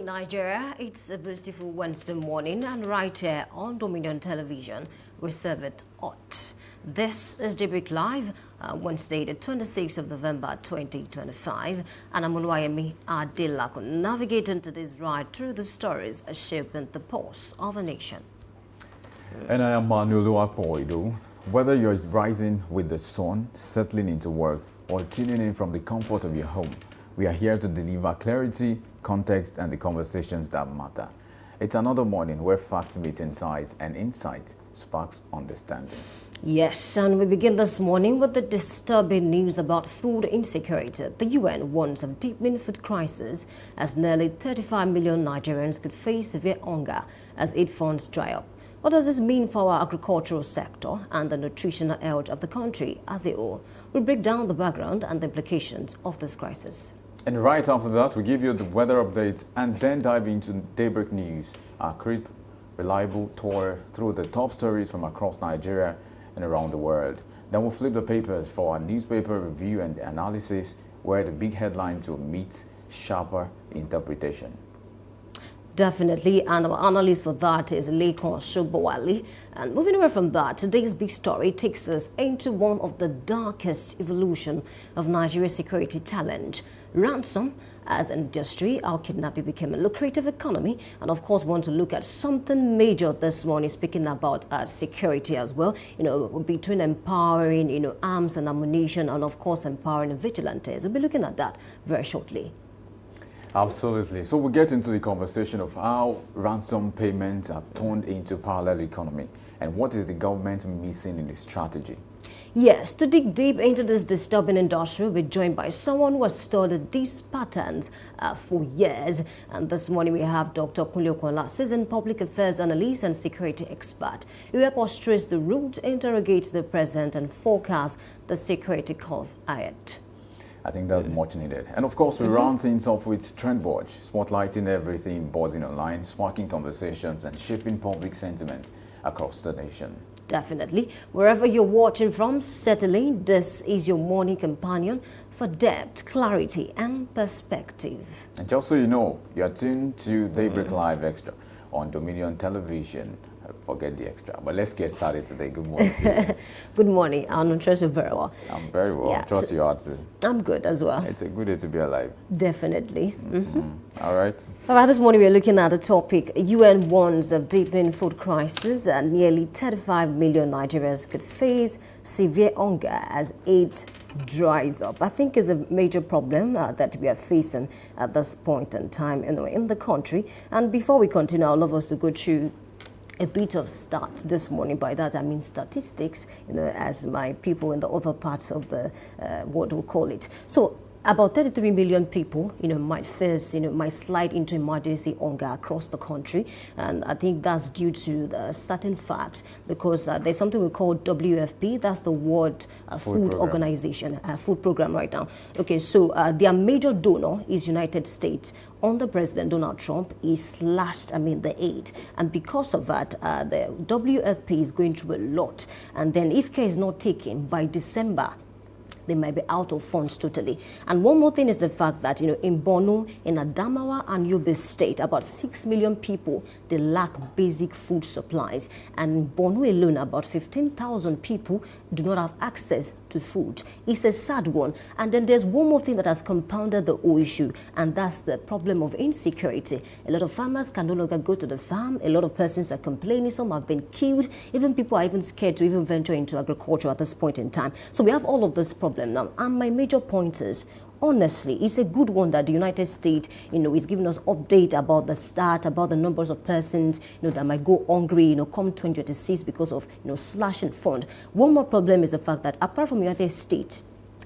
Nigeria. It's a beautiful Wednesday morning, and right here on Dominion Television, we serve it hot. This is Daybreak Live, Wednesday, the 26th of November, 2025, and I'm Oluwayemi Adelakun, navigating today's ride through the stories shaping the pulse of a nation. And I am Manulu Apoido. Whether you're rising with the sun, settling into work, or tuning in from the comfort of your home, we are here to deliver clarity, context, and the conversations that matter. It's another morning where facts meet insights, and insight sparks understanding. Yes, and we begin this morning with the disturbing news about food insecurity. The UN warns of deepening food crisis as nearly 35 million Nigerians could face severe hunger as aid funds dry up. What does this mean for our agricultural sector and the nutritional health of the country as a whole? We'll break down the background and the implications of this crisis. And right after that, we give you the weather updates and then dive into Daybreak News, our crisp, reliable tour through the top stories from across Nigeria and around the world. Then we'll flip the papers for our newspaper review and analysis, where the big headlines will meet sharper interpretation. Definitely, and our analyst for that is Lekon Shobowale. And moving away from that, today's big story takes us into one of the darkest evolution of Nigeria's security challenge. Ransom as an industry, our kidnapping became a lucrative economy, and of course we want to look at something major this morning, speaking about security as well, between empowering, arms and ammunition, and of course empowering vigilantes. We'll be looking at that very shortly. Absolutely. So we'll get into the conversation of how ransom payments have turned into parallel economy and what is the government missing in the strategy. Yes, to dig deep into this disturbing industry, we're joined by someone who has studied these patterns for years. And this morning we have Dr. Kunle Okola, seasoned public affairs analyst and security expert. He will help us trace the route, interrogate the present, and forecast the security curve ahead. I think that's much needed. And of course, we round things off with Trend Watch, spotlighting everything buzzing online, sparking conversations, and shaping public sentiment across the nation. Definitely. Wherever you're watching from, certainly this is your morning companion for depth, clarity, and perspective. And just so you know, you're tuned to Daybreak Live Extra on Dominion Television. Forget the extra. But let's get started today. Good morning to you. Good morning. I'm trust you very well. I'm very well. Yeah, Trust you are too. I'm good as well. It's a good day to be alive. Definitely. All right. All right, this morning we're looking at the topic, UN warns of deepening food crisis, and nearly 35 million Nigerians could face severe hunger as aid dries up. I think is a major problem that we are facing at this point in time in the country. And before we continue, I'd love us to go through a bit of stats this morning. By that I mean statistics, as my people in the other parts of the what we call it. So about 33 million people, might face, might slide into emergency hunger across the country. And I think that's due to the certain fact, because there's something we call WFP, that's the World Food Organization, food program right now. Okay, so their major donor is United States. Under President Donald Trump, he slashed, the aid. And because of that, the WFP is going through a lot. And then if care is not taken by December, they might be out of funds totally. And one more thing is the fact that, in Borno, in Adamawa and Yobe State, about 6 million people, they lack basic food supplies. And in Borno alone, about 15,000 people do not have access to food. It's a sad one. And then there's one more thing that has compounded the whole issue, and that's the problem of insecurity. A lot of farmers can no longer go to the farm. A lot of persons are complaining. Some have been killed. Even people are even scared to even venture into agriculture at this point in time. So we have all of this problem now. And my major point is, honestly, it's a good one that the United States, is giving us update about the start, about the numbers of persons, that might go hungry, come 2026 because of, slashing fund. One more problem is the fact that apart from the United States,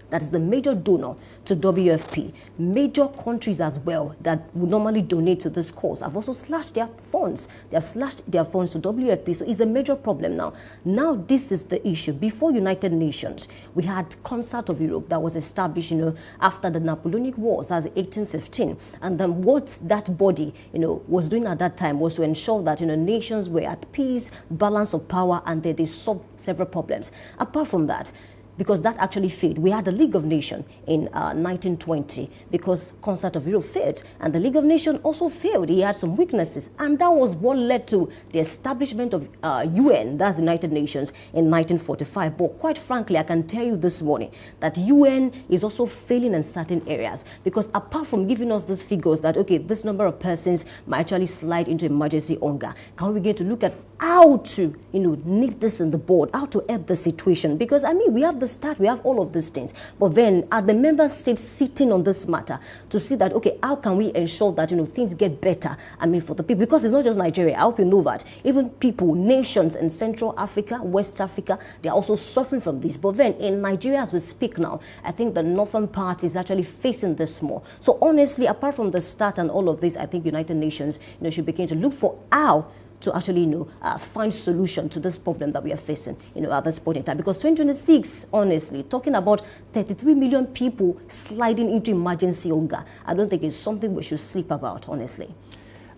that is the major donor to WFP, major countries as well that would normally donate to this cause have also slashed their funds. They have slashed their funds to WFP, so it's a major problem now. Now this is the issue. Before United Nations, we had Concert of Europe that was established, after the Napoleonic Wars, as 1815. And then what that body, was doing at that time was to ensure that, nations were at peace, balance of power, and they solved several problems. Apart from that, because that actually failed. We had the League of Nations in 1920 because Concert of Europe failed, and the League of Nations also failed. He had some weaknesses, and that was what led to the establishment of UN, that's the United Nations, in 1945. But quite frankly, I can tell you this morning that UN is also failing in certain areas, because apart from giving us these figures that, okay, this number of persons might actually slide into emergency hunger, can we begin to look at how to, nip this in the bud, how to help the situation? Because, I mean, we have the start, we have all of these things, but then are the member states sitting on this matter to see that, okay, how can we ensure that, things get better, I mean, for the people? Because it's not just Nigeria. I hope you know that. Even people, nations in Central Africa, West Africa, they're also suffering from this. But then in Nigeria, as we speak now, I think the northern part is actually facing this more. So honestly, apart from the start and all of this, I think United Nations, should begin to look for how to actually, find solution to this problem that we are facing, at this point in time. Because 2026, honestly, talking about 33 million people sliding into emergency hunger, I don't think it's something we should sleep about, honestly.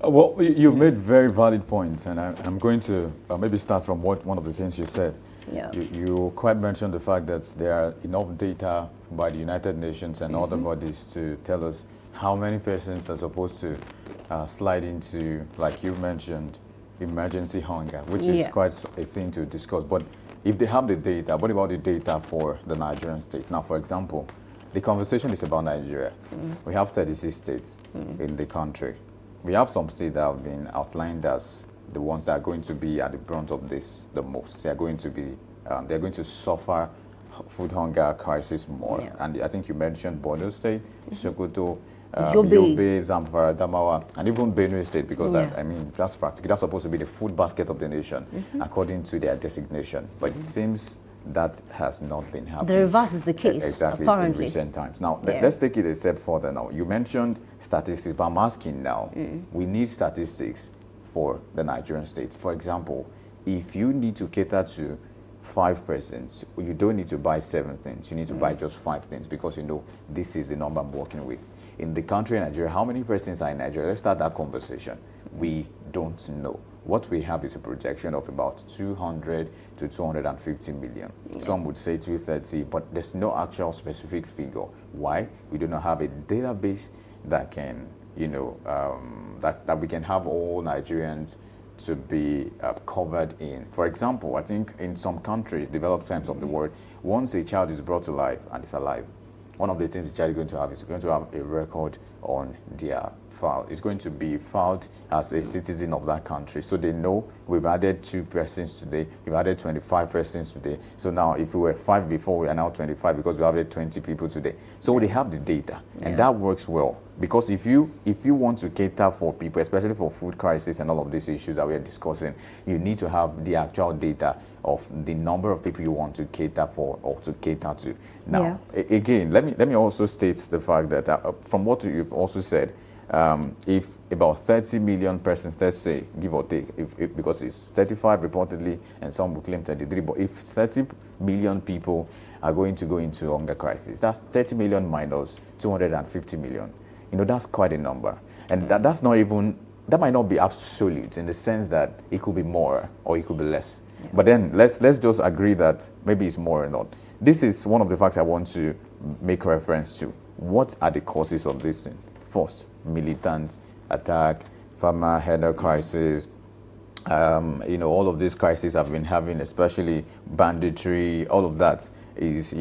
Well, you've made very valid points, and I'm going to maybe start from one of the things you said. Yeah. You quite mentioned the fact that there are enough data by the United Nations and other bodies to tell us how many persons are supposed to slide into, like you mentioned, emergency hunger, which is quite a thing to discuss. But if they have the data, what about the data for the Nigerian state? Now, for example, the conversation is about Nigeria. We have 36 states in the country. We have some states that have been outlined as the ones that are going to be at the brunt of this the most. They are going to be, they're going to suffer food hunger crisis more. Yeah. And I think you mentioned Borno State, Sokoto, Yobe. Yobe, Zamfara, Damawa, and even Benue State, because I mean, that's practically, that's supposed to be the food basket of the nation, according to their designation. But it seems that has not been happening. The reverse is the case, exactly, apparently. in recent times. Now, let's take it a step further now. You mentioned statistics, but I'm asking now, we need statistics for the Nigerian state. For example, if you need to cater to 5 persons, you don't need to buy 7 things. You need to buy just 5 things, because this is the number I'm working with. In the country Nigeria, how many persons are in Nigeria? Let's start that conversation. We don't know. What we have is a projection of about 200 to 250 million. Some would say 230, but there's no actual specific figure. Why? We do not have a database that can, that we can have all Nigerians to be covered in. For example, I think in some countries, developed times of the world, once a child is brought to life and is alive, one of the things the child is going to have is going to have a record on their file. It's going to be filed as a citizen of that country. So they know we've added 2 persons today, we've added 25 persons today. So now if we were 5 before, we are now 25 because we added 20 people today. So they have the data, and that works well. Because if you want to cater for people, especially for food crisis and all of these issues that we are discussing, you need to have the actual data of the number of people you want to cater for or to cater to. Now, again, let me also state the fact that from what you've also said, if about 30 million persons, let's say, give or take, if because it's 35 reportedly and some will claim 33, but if 30 million people are going to go into hunger crisis, that's 30 million minus 250 million. That's quite a number. And that's not even, that might not be absolute in the sense that it could be more or it could be less. But then let's just agree that maybe it's more or not. This is one of the facts I want to make reference to. What are the causes of this thing? First, militant attack, farmer header crisis, all of these crises I've been having, especially banditry, all of that is,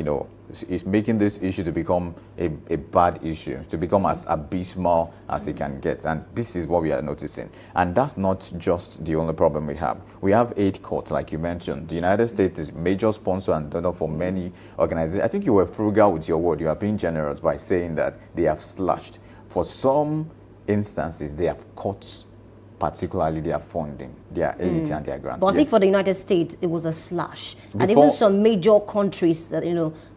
is making this issue to become a bad issue, to become as abysmal as it can get. And this is what we are noticing. And that's not just the only problem we have. We have 8 courts, like you mentioned. The United States is major sponsor and donor for many organizations. I think you were frugal with your word. You are being generous by saying that they have slashed. For some instances, they have cut particularly their funding, their aid and their grants. But I think for the United States, it was a slash. And even some major countries that,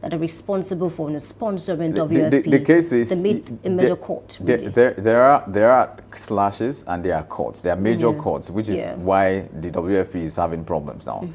that are responsible for the sponsoring of UFP, the case is, they made a major court. Really. There are slashes and there are courts. There are major courts, which is why the WFP is having problems now.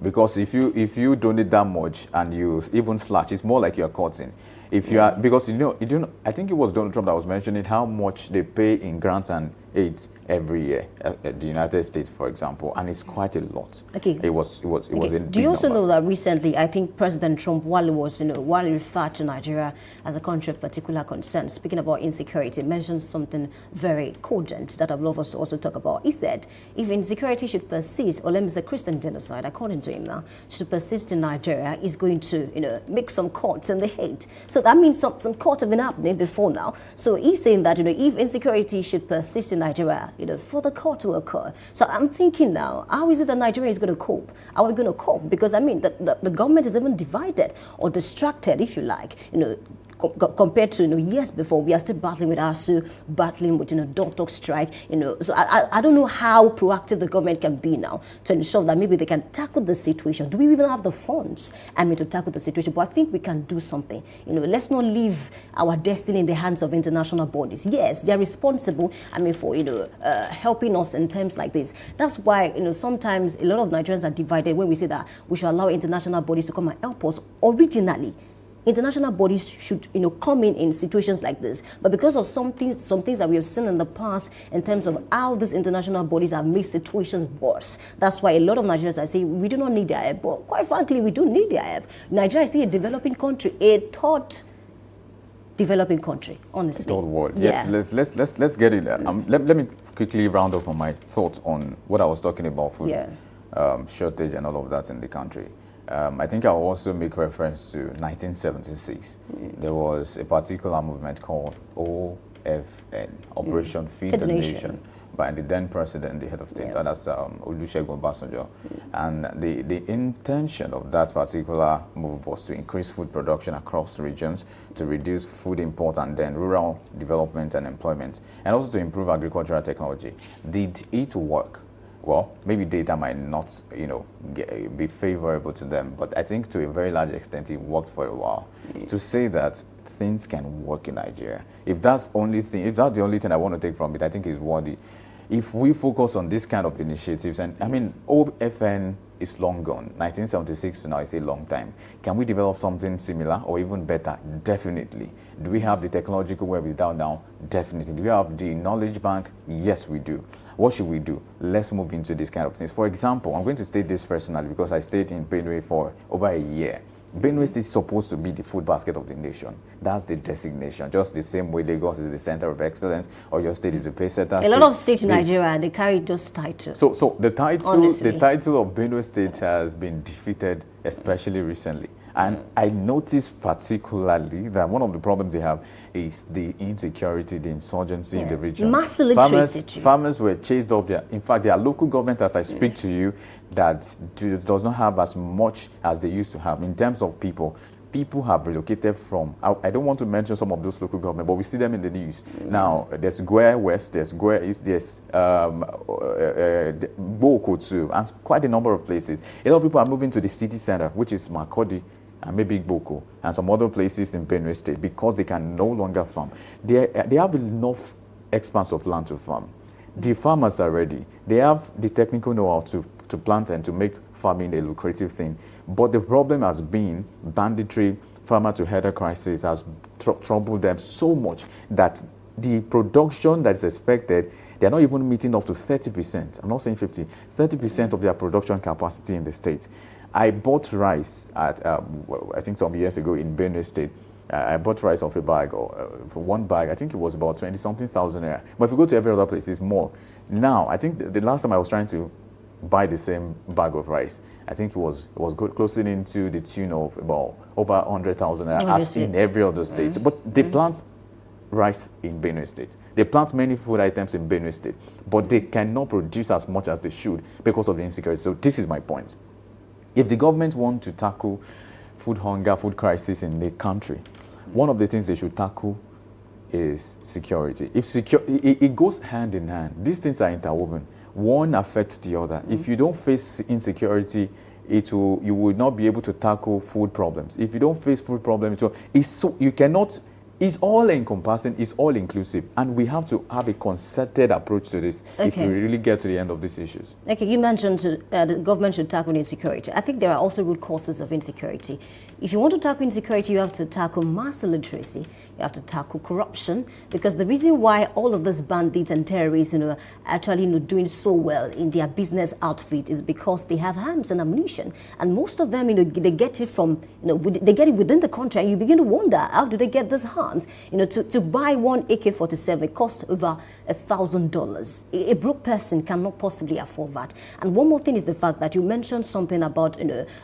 Because if you donate that much and you even slash, it's more like you're courting. If you are, because I think it was Donald Trump that was mentioning how much they pay in grants and aid every year at the United States, for example, and it's quite a lot. Okay. It was a Do you also number. know that recently, I think President Trump, while he referred to Nigeria as a country of particular concern, speaking about insecurity, mentioned something very cogent that I'd love us to also talk about. He said, if insecurity should persist, or let me say Christian genocide, according to him now, should persist in Nigeria, he's going to, make some cuts in the hate. So that means some cuts have been happening before now. So he's saying that, if insecurity should persist in Nigeria, further cut will occur. So I'm thinking now, how is it that Nigeria is going to cope? How are we going to cope? Because, the government is even divided or distracted, if you like, compared to years before. We are still battling with ASU, battling with dot strike. So I don't know how proactive the government can be now to ensure that maybe they can tackle the situation. Do we even have the funds to tackle the situation? But I think we can do something. Let's not leave our destiny in the hands of international bodies. Yes, they're responsible for helping us in terms like this. That's why sometimes a lot of Nigerians are divided when we say that we should allow international bodies to come and help us. Originally, international bodies should, come in situations like this. But because of some things that we have seen in the past in terms of how these international bodies have made situations worse, that's why a lot of Nigerians are saying we do not need their help. But quite frankly, we do need their help. Nigeria is a developing country, a third developing country, honestly. Third world. Yeah. Yes, let's get in there. Let me quickly round up on my thoughts on what I was talking about, food shortage and all of that in the country. I think I'll also make reference to 1976. There was a particular movement called OFN, Operation Feed the Nation, by the then president, the head of state, that's Olusegun Obasanjo. And the intention of that particular move was to increase food production across regions, to reduce food import and then rural development and employment, and also to improve agricultural technology. Did it work? Well, maybe data might not, be favorable to them, but I think to a very large extent it worked for a while. To say that things can work in Nigeria, if that's the only thing I want to take from it, I think it's worthy. If we focus on this kind of initiatives, and OFN is long gone. 1976 to now is a long time. Can we develop something similar or even better? Definitely. Do we have the technological wherewithal now? Definitely. Do we have the knowledge bank? Yes, we do. What should we do? Let's move into these kind of things. For example, I'm going to state this personally because I stayed in Benue for over a year. Benue State is supposed to be the food basket of the nation. That's the designation. Just the same way Lagos is the center of excellence, or your state is the pace setter. A lot of states in Nigeria, they carry those titles. So the title of Benue State has been defeated, especially recently. And I noticed particularly that one of the problems they have is the insecurity, the insurgency in the region. Mass illiteracy. Farmers were chased off there. In fact, their local government, as I speak to you, that does not have as much as they used to have in terms of people. People have relocated from, I don't want to mention some of those local government, but we see them in the news. Now, there's Gwe West, there's Gwe East, there's Boko too, and quite a number of places. A lot of people are moving to the city center, which is Makurdi, and maybe Boko, and some other places in Benue State, because they can no longer farm. They have enough expanse of land to farm. The farmers are ready. They have the technical know-how to plant and to make farming a lucrative thing. But the problem has been banditry, farmer-to-header crisis has troubled them so much that the production that is expected, they're not even meeting up to 30%. I'm not saying 50, 30% of their production capacity in the state. I bought rice at, I think some years ago in Benue State. I bought rice off a bag, or for one bag, I think it was about 20-something thousand naira. But if you go to every other place, it's more. Now, I think the last time I was trying to buy the same bag of rice, I think it was closing into the tune of about over 100,000 naira, as in every other state. But they plant rice in Benue State. They plant many food items in Benue State, but they cannot produce as much as they should because of the insecurity. So this is my point. If the government want to tackle food hunger, food crisis in the country, one of the things they should tackle is security. It goes hand in hand. These things are interwoven. One affects the other. If you don't face insecurity, you will not be able to tackle food problems. If you don't face food problems, you cannot It's all encompassing, it's all inclusive, and we have to have a concerted approach to this if we really get to the end of these issues. Okay, you mentioned the government should tackle insecurity. I think there are also root causes of insecurity. If you want to tackle insecurity, you have to tackle mass illiteracy, you have to tackle corruption, because the reason why all of these bandits and terrorists, actually doing so well in their business outfit is because they have arms and ammunition, and most of them, they get it from, they get it within the country, and you begin to wonder, how do they get this arms? To buy one AK-47, it costs over $1,000. A broke person cannot possibly afford that. And one more thing is the fact that you mentioned something about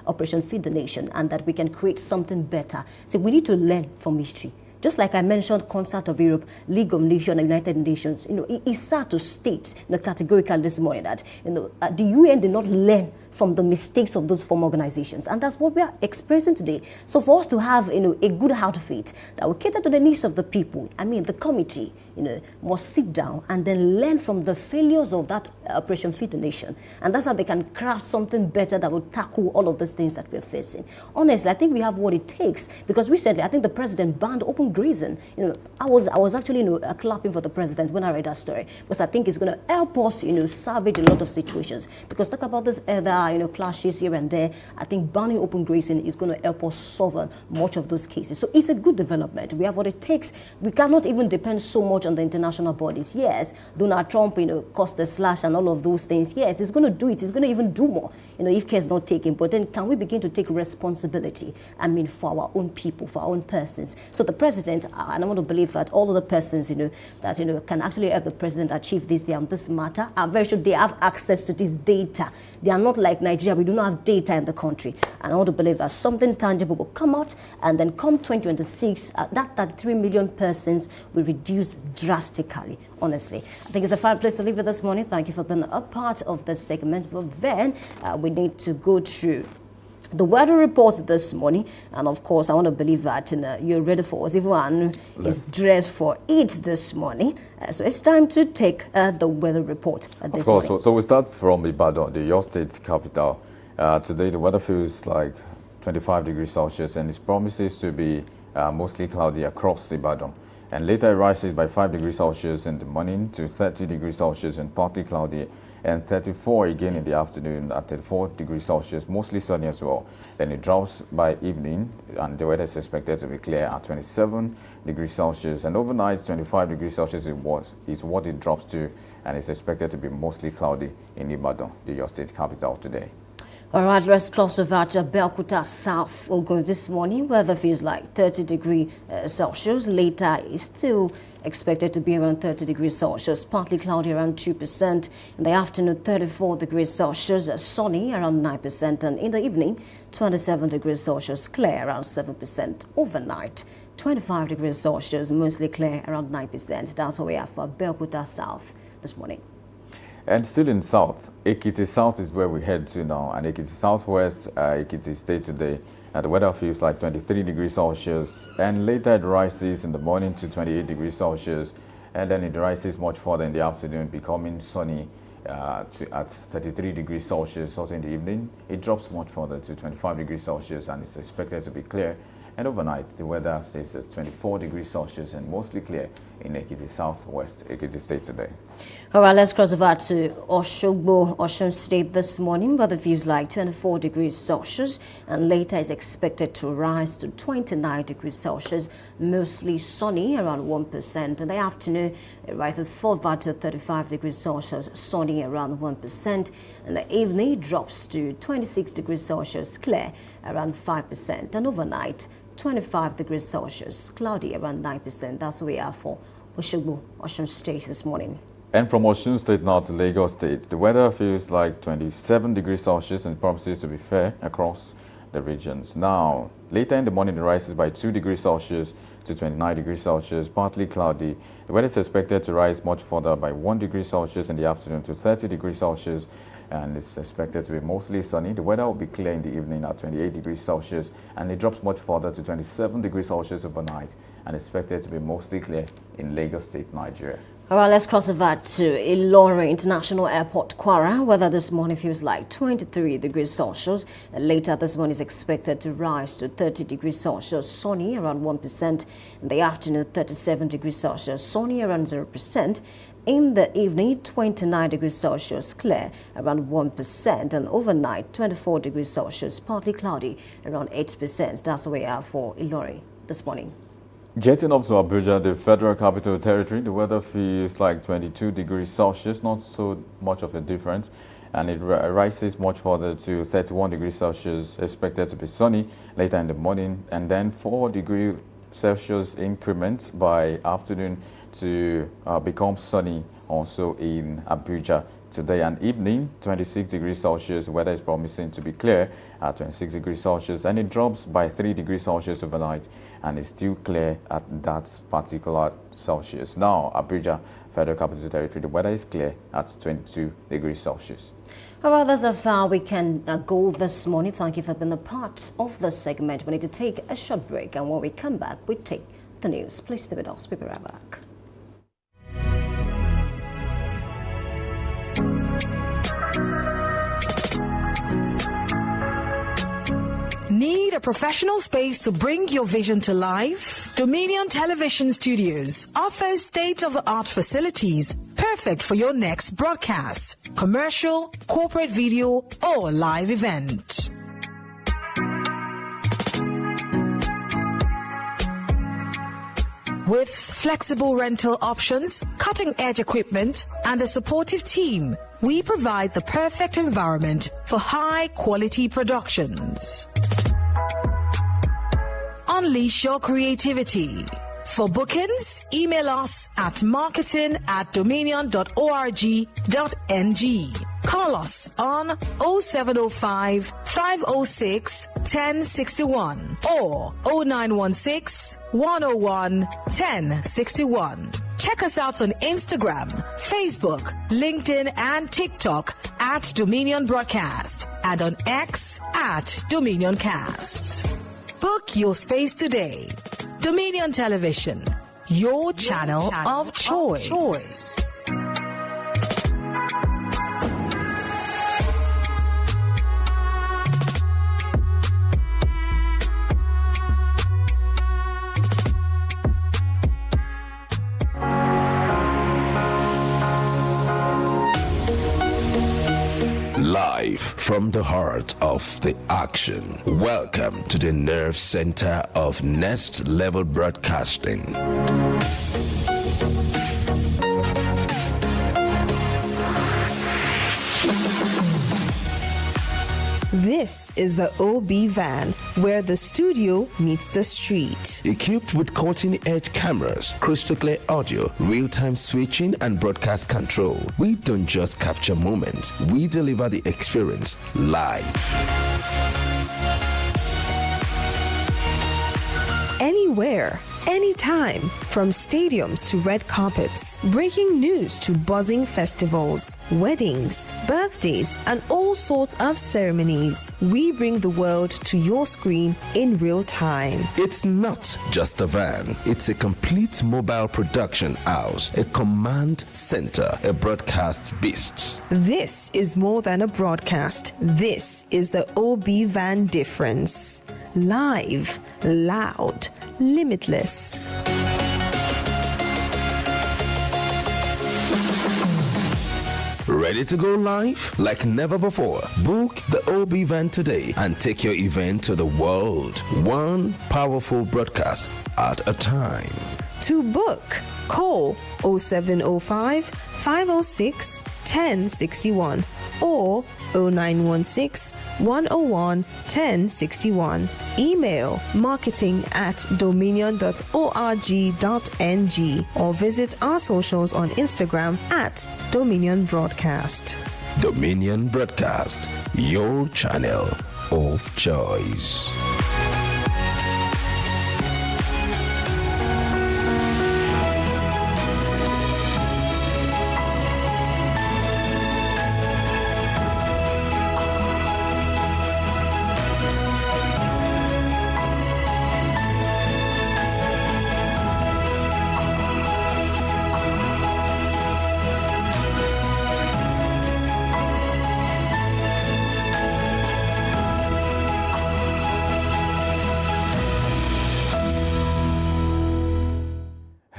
Operation Feed the Nation, and that we can create something better. So we need to learn from history. Just like I mentioned, Concert of Europe, League of Nations, and United Nations, it's sad to state categorically this morning that the UN did not learn from the mistakes of those former organizations. And that's what we are experiencing today. So for us to have a good outfit that will cater to the needs of the people, the committee must sit down and then learn from the failures of that Operation Feed the Nation. And that's how they can craft something better that will tackle all of those things that we're facing. Honestly, I think we have what it takes, because recently I think the president banned open grazing. I was actually clapping for the president when I read that story, because I think it's going to help us salvage a lot of situations. Because talk about this other clashes here and there, I think banning open grazing is going to help us solve much of those cases. So it's a good development. We have what it takes. We cannot even depend so much on the international bodies. Yes, Donald Trump, cost the slash and all of those things. Yes, he's going to do it. He's going to even do more, if care is not taken. But then can we begin to take responsibility, for our own people, for our own persons? So the president, and I want to believe that all of the persons, that, can actually help the president achieve this matter, are very sure they have access to this data. They are not like Nigeria. We do not have data in the country. And I want to believe that something tangible will come out, and then come 2026, that 33 million persons will reduce drastically, honestly. I think it's a fine place to leave it this morning. Thank you for being a part of this segment. But then we need to go through the weather report this morning, and of course, I want to believe that you're ready for us. Everyone is dressed for it this morning. So it's time to take the weather report this morning. So we start from Ibadan, your state's capital. Today, the weather feels like 25 degrees Celsius, and it promises to be mostly cloudy across Ibadan. And later, it rises by 5 degrees Celsius in the morning to 30 degrees Celsius and partly cloudy, and 34 again in the afternoon at 34 degrees Celsius, mostly sunny as well. Then it drops by evening, and the weather is expected to be clear at 27 degrees Celsius, and overnight 25 degrees Celsius is what it drops to, and it's expected to be mostly cloudy in Ibadan, your state capital, today. All right, let's cross over to Belkuta, South Ogun this morning. Weather feels like 30 degrees Celsius. Later, it's still expected to be around 30 degrees Celsius, partly cloudy around 2%. In the afternoon, 34 degrees Celsius, sunny around 9%. And in the evening, 27 degrees Celsius, clear around 7%. Overnight, 25 degrees Celsius, mostly clear around 9%. That's what we have for Belkuta South this morning. And still in South, Ekiti South is where we head to now, and Ekiti Southwest, Ekiti State today. The weather feels like 23 degrees Celsius, and later it rises in the morning to 28 degrees Celsius, and then it rises much further in the afternoon, becoming sunny at 33 degrees Celsius. Also in the evening, it drops much further to 25 degrees Celsius, and it's expected to be clear. And overnight, the weather stays at 24 degrees Celsius and mostly clear in Ekiti Southwest, Ekiti State today. All right, let's cross over to Oshogbo, Osun State this morning, where the feels like 24 degrees Celsius, and later is expected to rise to 29 degrees Celsius, mostly sunny, around 1%. In the afternoon, it rises further to 35 degrees Celsius, sunny, around 1%. In the evening, it drops to 26 degrees Celsius, clear, around 5%. And overnight, 25 degrees Celsius, cloudy, around 9%. That's where we are for Oshogbo, Osun State this morning. And from Osun State now to Lagos State, the weather feels like 27 degrees Celsius and promises to be fair across the regions. Now, later in the morning, it rises by 2 degrees Celsius to 29 degrees Celsius, partly cloudy. The weather is expected to rise much further by 1 degree Celsius in the afternoon to 30 degrees Celsius, and it's expected to be mostly sunny. The weather will be clear in the evening at 28 degrees Celsius, and it drops much further to 27 degrees Celsius overnight, and expected to be mostly clear in Lagos State, Nigeria. All right, let's cross over to Ilorin International Airport, Kwara. Weather this morning feels like 23 degrees Celsius. Later this morning is expected to rise to 30 degrees Celsius, sunny around 1%. In the afternoon, 37 degrees Celsius, sunny around 0%. In the evening, 29 degrees Celsius, clear around 1%. And overnight, 24 degrees Celsius, partly cloudy around 8%. That's where we are for Ilorin this morning. Getting up to Abuja, the Federal Capital Territory, the weather feels like 22 degrees Celsius, not so much of a difference, and it rises much further to 31 degrees Celsius, expected to be sunny later in the morning, and then 4 degrees Celsius increment by afternoon to become sunny also in Abuja. Today and evening, 26 degrees Celsius, weather is promising to be clear at 26 degrees Celsius, and it drops by 3 degrees Celsius overnight, and it's still clear at that particular Celsius. Now, Abuja, Federal Capital Territory, the weather is clear at 22 degrees Celsius. All right, that's how far we can go this morning. Thank you for being a part of this segment. We need to take a short break, and when we come back, we take the news. Please stay with us. We'll be right back. Need a professional space to bring your vision to life? Dominion Television Studios offers state-of-the-art facilities perfect for your next broadcast, commercial, corporate video, or live event. With flexible rental options, cutting-edge equipment, and a supportive team, we provide the perfect environment for high-quality productions. Unleash your creativity. For bookings, email us at marketing@dominion.org.ng. Call us on 0705 506 1061 or 0916 101 1061. Check us out on Instagram, Facebook, LinkedIn, and TikTok at Dominion Broadcast, and on X at Dominioncast. Book your space today. Dominion Television, your channel of choice. Live from the heart of the action. Welcome to the nerve center of Next Level Broadcasting. This is the OB van, where the studio meets the street. Equipped with cutting-edge cameras, crystal clear audio, real-time switching, and broadcast control, we don't just capture moments, we deliver the experience live. Anywhere, anytime, from stadiums to red carpets, breaking news to buzzing festivals, weddings, birthdays, and all sorts of ceremonies. We bring the world to your screen in real time. It's not just a van, it's a complete mobile production house, a command center, a broadcast beast. This is more than a broadcast. This is the OB van difference. Live, loud, limitless. Ready to go live like never before? Book the OB van today and take your event to the world. One powerful broadcast at a time. To book, call 0705 506 1061 or 0916 101 1061. Email marketing@dominion.org.ng or visit our socials on Instagram at Dominion Broadcast. Dominion Broadcast, your channel of choice.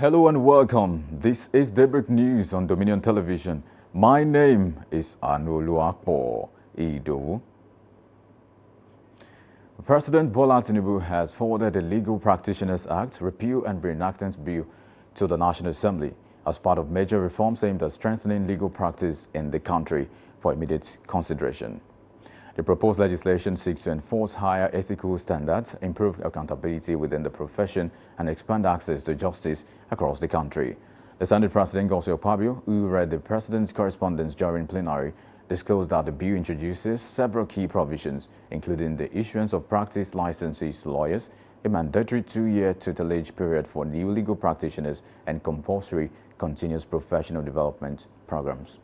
Hello and welcome. This is Daybreak News on Dominion Television. My name is Anoluakpo Ido. President Bola Tinubu has forwarded the Legal Practitioners Act Repeal and Reenactment Bill to the National Assembly as part of major reforms aimed at strengthening legal practice in the country for immediate consideration. The proposed legislation seeks to enforce higher ethical standards, improve accountability within the profession, and expand access to justice across the country. The Senate President Godswill Akpabio, who read the President's correspondence during plenary, disclosed that the bill introduces several key provisions, including the issuance of practice licenses to lawyers, a mandatory 2-year tutelage period for new legal practitioners, and compulsory continuous professional development programs.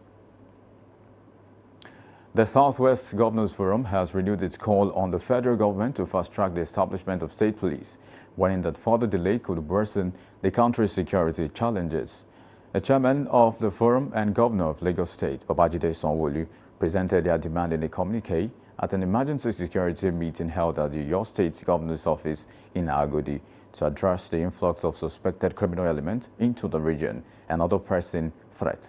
The Southwest Governors Forum has renewed its call on the federal government to fast-track the establishment of state police, warning that further delay could worsen the country's security challenges. The chairman of the forum and governor of Lagos State, Babajide Sanwo-Olu, presented their demand in a communique at an emergency security meeting held at the Oyo State Governor's office in Agodi to address the influx of suspected criminal elements into the region and other pressing threats.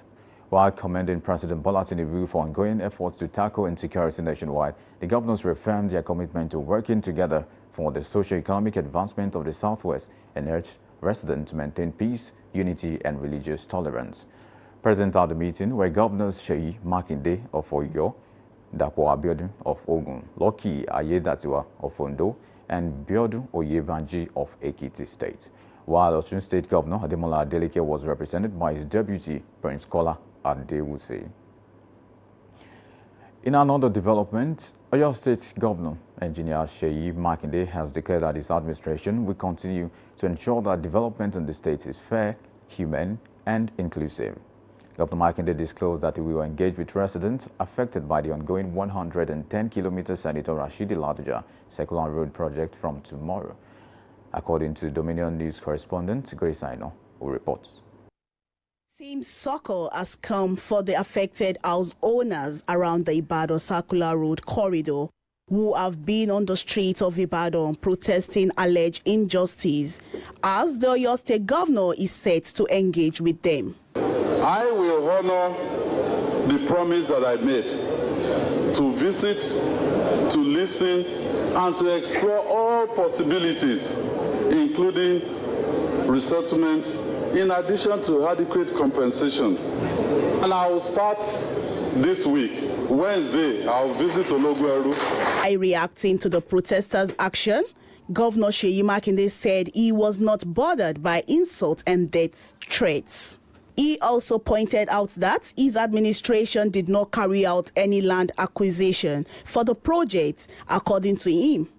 While commending President Bola Tinubu for ongoing efforts to tackle insecurity nationwide, the governors reaffirmed their commitment to working together for the socio-economic advancement of the Southwest and urged residents to maintain peace, unity, and religious tolerance. Present at the meeting were Governors Seyi Makinde of Oyo, Dapo Abiodun of Ogun, Lucky Ayedatiwa of Ondo, and Biodun Oyebanji of Ekiti State. While Osun State Governor Ademola Adeleke was represented by his deputy, Prince Kola Adewuse. In another development, Oyo State Governor Engineer Seyi Makinde has declared that his administration will continue to ensure that development in the state is fair, humane, and inclusive. Governor Makinde disclosed that he will engage with residents affected by the ongoing 110-kilometer Senator Rashidi Ladoja Circular Road project from tomorrow. According to Dominion News correspondent Grace Aino, who reports. Team Soccer has come for the affected house owners around the Ibadan Circular Road corridor who have been on the streets of Ibadan protesting alleged injustice, as the Oyo State Governor is set to engage with them. I will honor the promise that I made to visit, to listen, and to explore all possibilities, including resettlement, in addition to adequate compensation. And I will start this week. Wednesday, I'll visit Ologweru. By reacting to the protesters' action, Governor Seyi Makinde said he was not bothered by insults and death threats. He also pointed out that his administration did not carry out any land acquisition for the project, according to him.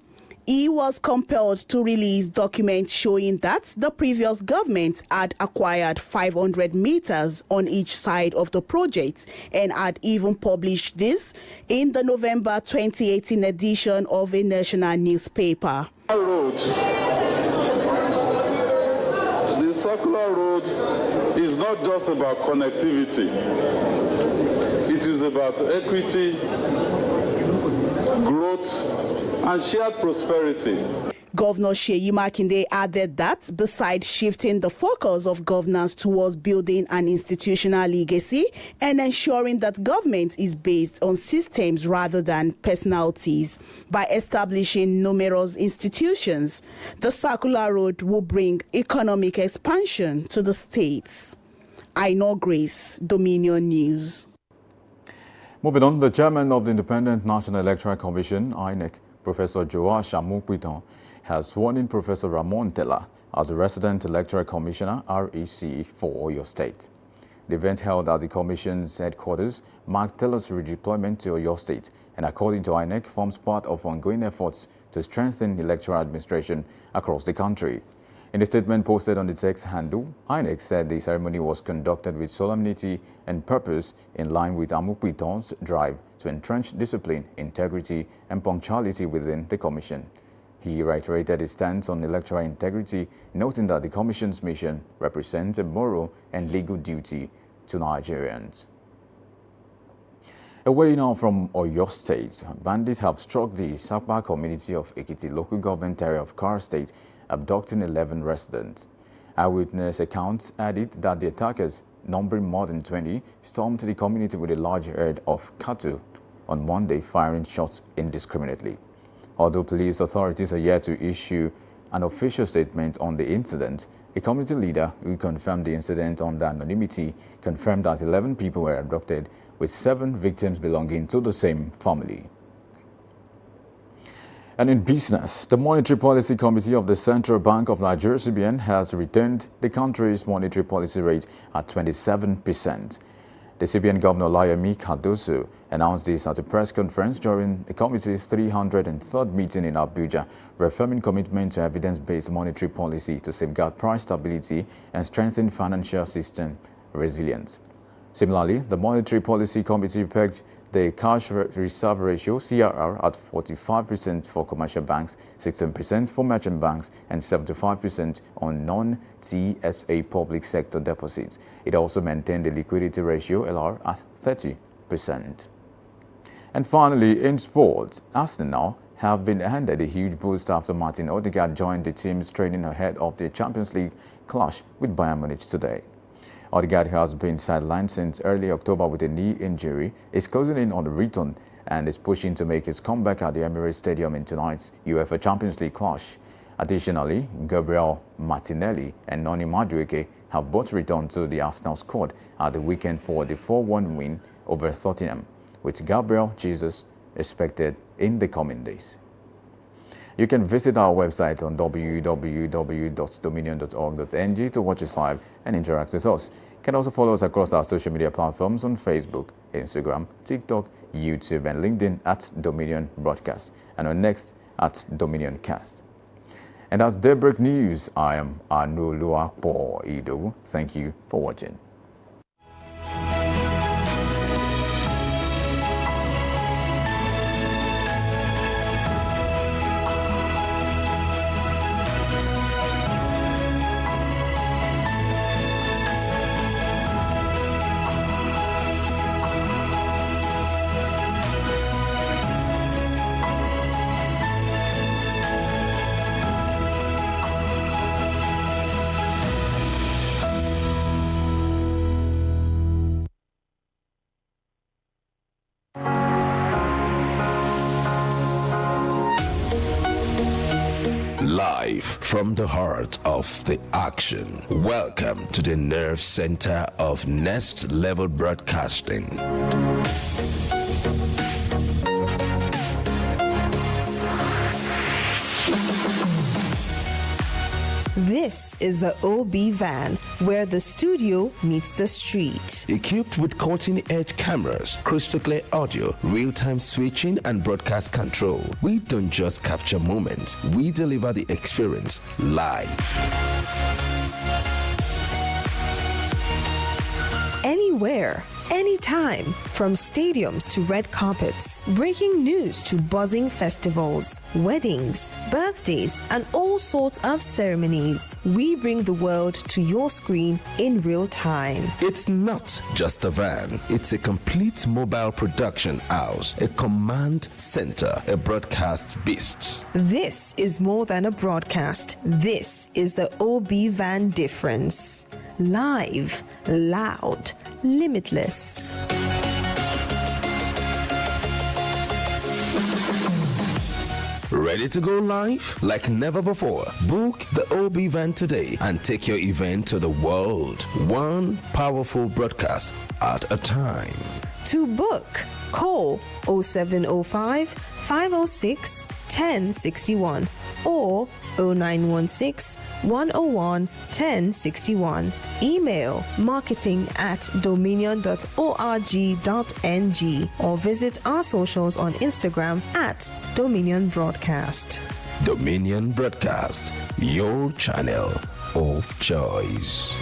He was compelled to release documents showing that the previous government had acquired 500 meters on each side of the project and had even published this in the November 2018 edition of a national newspaper. The circular road is not just about connectivity. It is about equity, growth, and shared prosperity. Governor Seyi Makinde added that besides shifting the focus of governance towards building an institutional legacy and ensuring that government is based on systems rather than personalities, by establishing numerous institutions, the circular road will bring economic expansion to the states. I know Grace, Dominion News. Moving on, the chairman of the Independent National Electoral Commission, INEC, Professor Joash Amupiton, has sworn in Professor Ramon Tella as the resident electoral commissioner, REC, for Oyo State. The event held at the commission's headquarters marked Tella's redeployment to Oyo State and, according to INEC, forms part of ongoing efforts to strengthen electoral administration across the country. In a statement posted on its X handle, INEC said the ceremony was conducted with solemnity and purpose in line with Amupiton's drive to entrench discipline, integrity, and punctuality within the Commission. He reiterated his stance on electoral integrity, noting that the Commission's mission represents a moral and legal duty to Nigerians. Away now from Oyo State, bandits have struck the Sapa community of Ekiti local government area of Kar State, abducting 11 residents. Eyewitness accounts added that the attackers, numbering more than 20, stormed the community with a large herd of cattle on Monday, firing shots indiscriminately. Although police authorities are yet to issue an official statement on the incident, a community leader who confirmed the incident under anonymity confirmed that 11 people were abducted, with 7 victims belonging to the same family. And in business, the Monetary Policy Committee of the Central Bank of Nigeria (CBN) has retained the country's monetary policy rate at 27%. The CBN Governor Olayomi Cardoso announced this at a press conference during the committee's 303rd meeting in Abuja, reaffirming commitment to evidence-based monetary policy to safeguard price stability and strengthen financial system resilience. Similarly, the Monetary Policy Committee pegged the cash reserve ratio (CRR) at 45% for commercial banks, 16% for merchant banks, and 75% on non-TSA public sector deposits. It also maintained the liquidity ratio (LR) at 30%. And finally, in sports, Arsenal have been handed a huge boost after Martin Odegaard joined the team's training ahead of the Champions League clash with Bayern Munich today. Odegaard, who has been sidelined since early October with a knee injury, is closing in on the return and is pushing to make his comeback at the Emirates Stadium in tonight's UEFA Champions League clash. Additionally, Gabriel Martinelli and Noni Madueke have both returned to the Arsenal squad at the weekend for the 4-1 win over Tottenham, with Gabriel Jesus expected in the coming days. You can visit our website on www.dominion.org.ng to watch us live and interact with us. You can also follow us across our social media platforms on Facebook, Instagram, TikTok, YouTube, and LinkedIn at Dominion Broadcast, and on Next at Dominion Cast. And that's Daybreak News. I am Anuluapo Ido. Thank you for watching. Live from the heart of the action. Welcome to the nerve center of Next Level Broadcasting. This is the OB van, where the studio meets the street. Equipped with cutting-edge cameras, crystal clear audio, real-time switching, and broadcast control, we don't just capture moments, we deliver the experience live. Anywhere, anytime, from stadiums to red carpets, breaking news to buzzing festivals, weddings, birthdays, and all sorts of ceremonies. We bring the world to your screen in real time. It's not just a van, it's a complete mobile production house, a command center, a broadcast beast. This is more than a broadcast. This is the OB van difference. Live, loud, limitless. Ready to go live like never before? Book the OB van today and take your event to the world. One powerful broadcast at a time. To book, call 0705 506 1061 or 0916 101 1061. Email marketing@dominion.org.ng or visit our socials on Instagram @Dominion Broadcast. Dominion Broadcast, your channel of choice.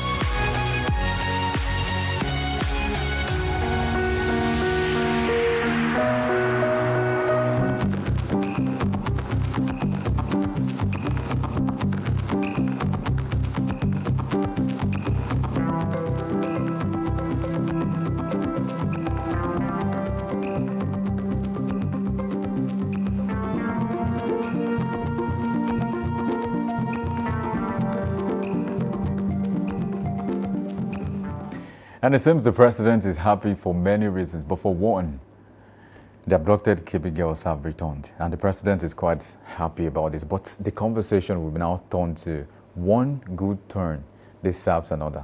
And it seems the president is happy for many reasons, but for one, the abducted KB girls have returned, and the president is quite happy about this. But the conversation will now turn to one good turn deserves another,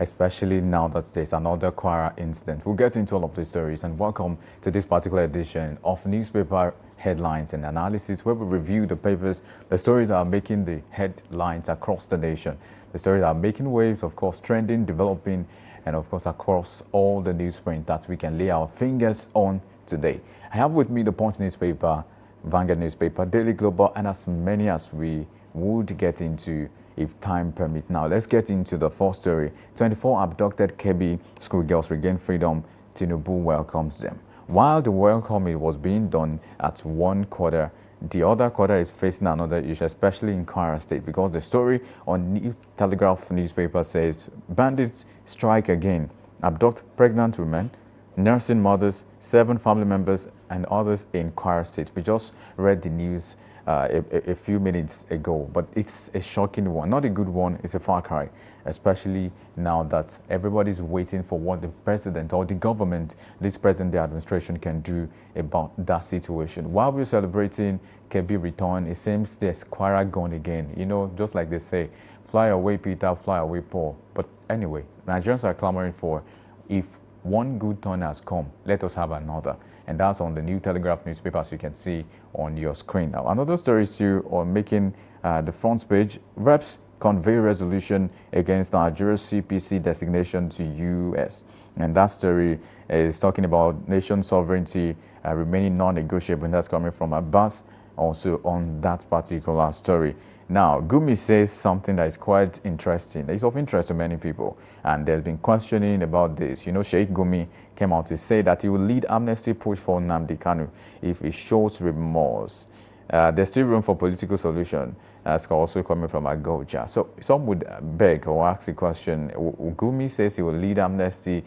especially now that there's another Kwara incident. We'll get into all of these stories, and welcome to this particular edition of Newspaper Headlines and Analysis, where we review the papers, the stories that are making the headlines across the nation, the stories that are making waves, of course, trending, developing, and of course across all the newsprint that we can lay our fingers on today. I have with me the Punch newspaper, Vanguard newspaper, Daily Global, and as many as we would get into if time permits. Now, let's get into the first story. 24 abducted KB schoolgirls regain freedom. Tinubu welcomes them. While the welcoming was being done at one quarter, the other quarter is facing another issue, especially in Kwara State, because the story on New Telegraph newspaper says bandits strike again, abduct pregnant women, nursing mothers, 7 family members, and others in Kwara State. We just read the news a few minutes ago, but it's a shocking one, not a good one. It's a far cry, especially now that everybody's waiting for what the president or the government, this present day administration, can do about that situation. While we're celebrating KB return, it seems there's Kwara gone again. You know, just like they say, fly away Peter, fly away Paul. But anyway, Nigerians are clamoring for, if one good turn has come, let us have another. And that's on the New Telegraph newspaper, as you can see on your screen. Now, another story is too on making the front page. Reps convey resolution against Nigeria's CPC designation to U.S. And that story is talking about nation sovereignty remaining non-negotiable, and that's coming from Abbas also on that particular story. Now, Gumi says something that is quite interesting. It's of interest to many people, and there's been questioning about this. You know, Sheikh Gumi came out to say that he will lead amnesty push for Nnamdi Kanu if he shows remorse. There's still room for political solution. That's also coming from Agoja. So some would beg or ask the question, Gumi says he will lead amnesty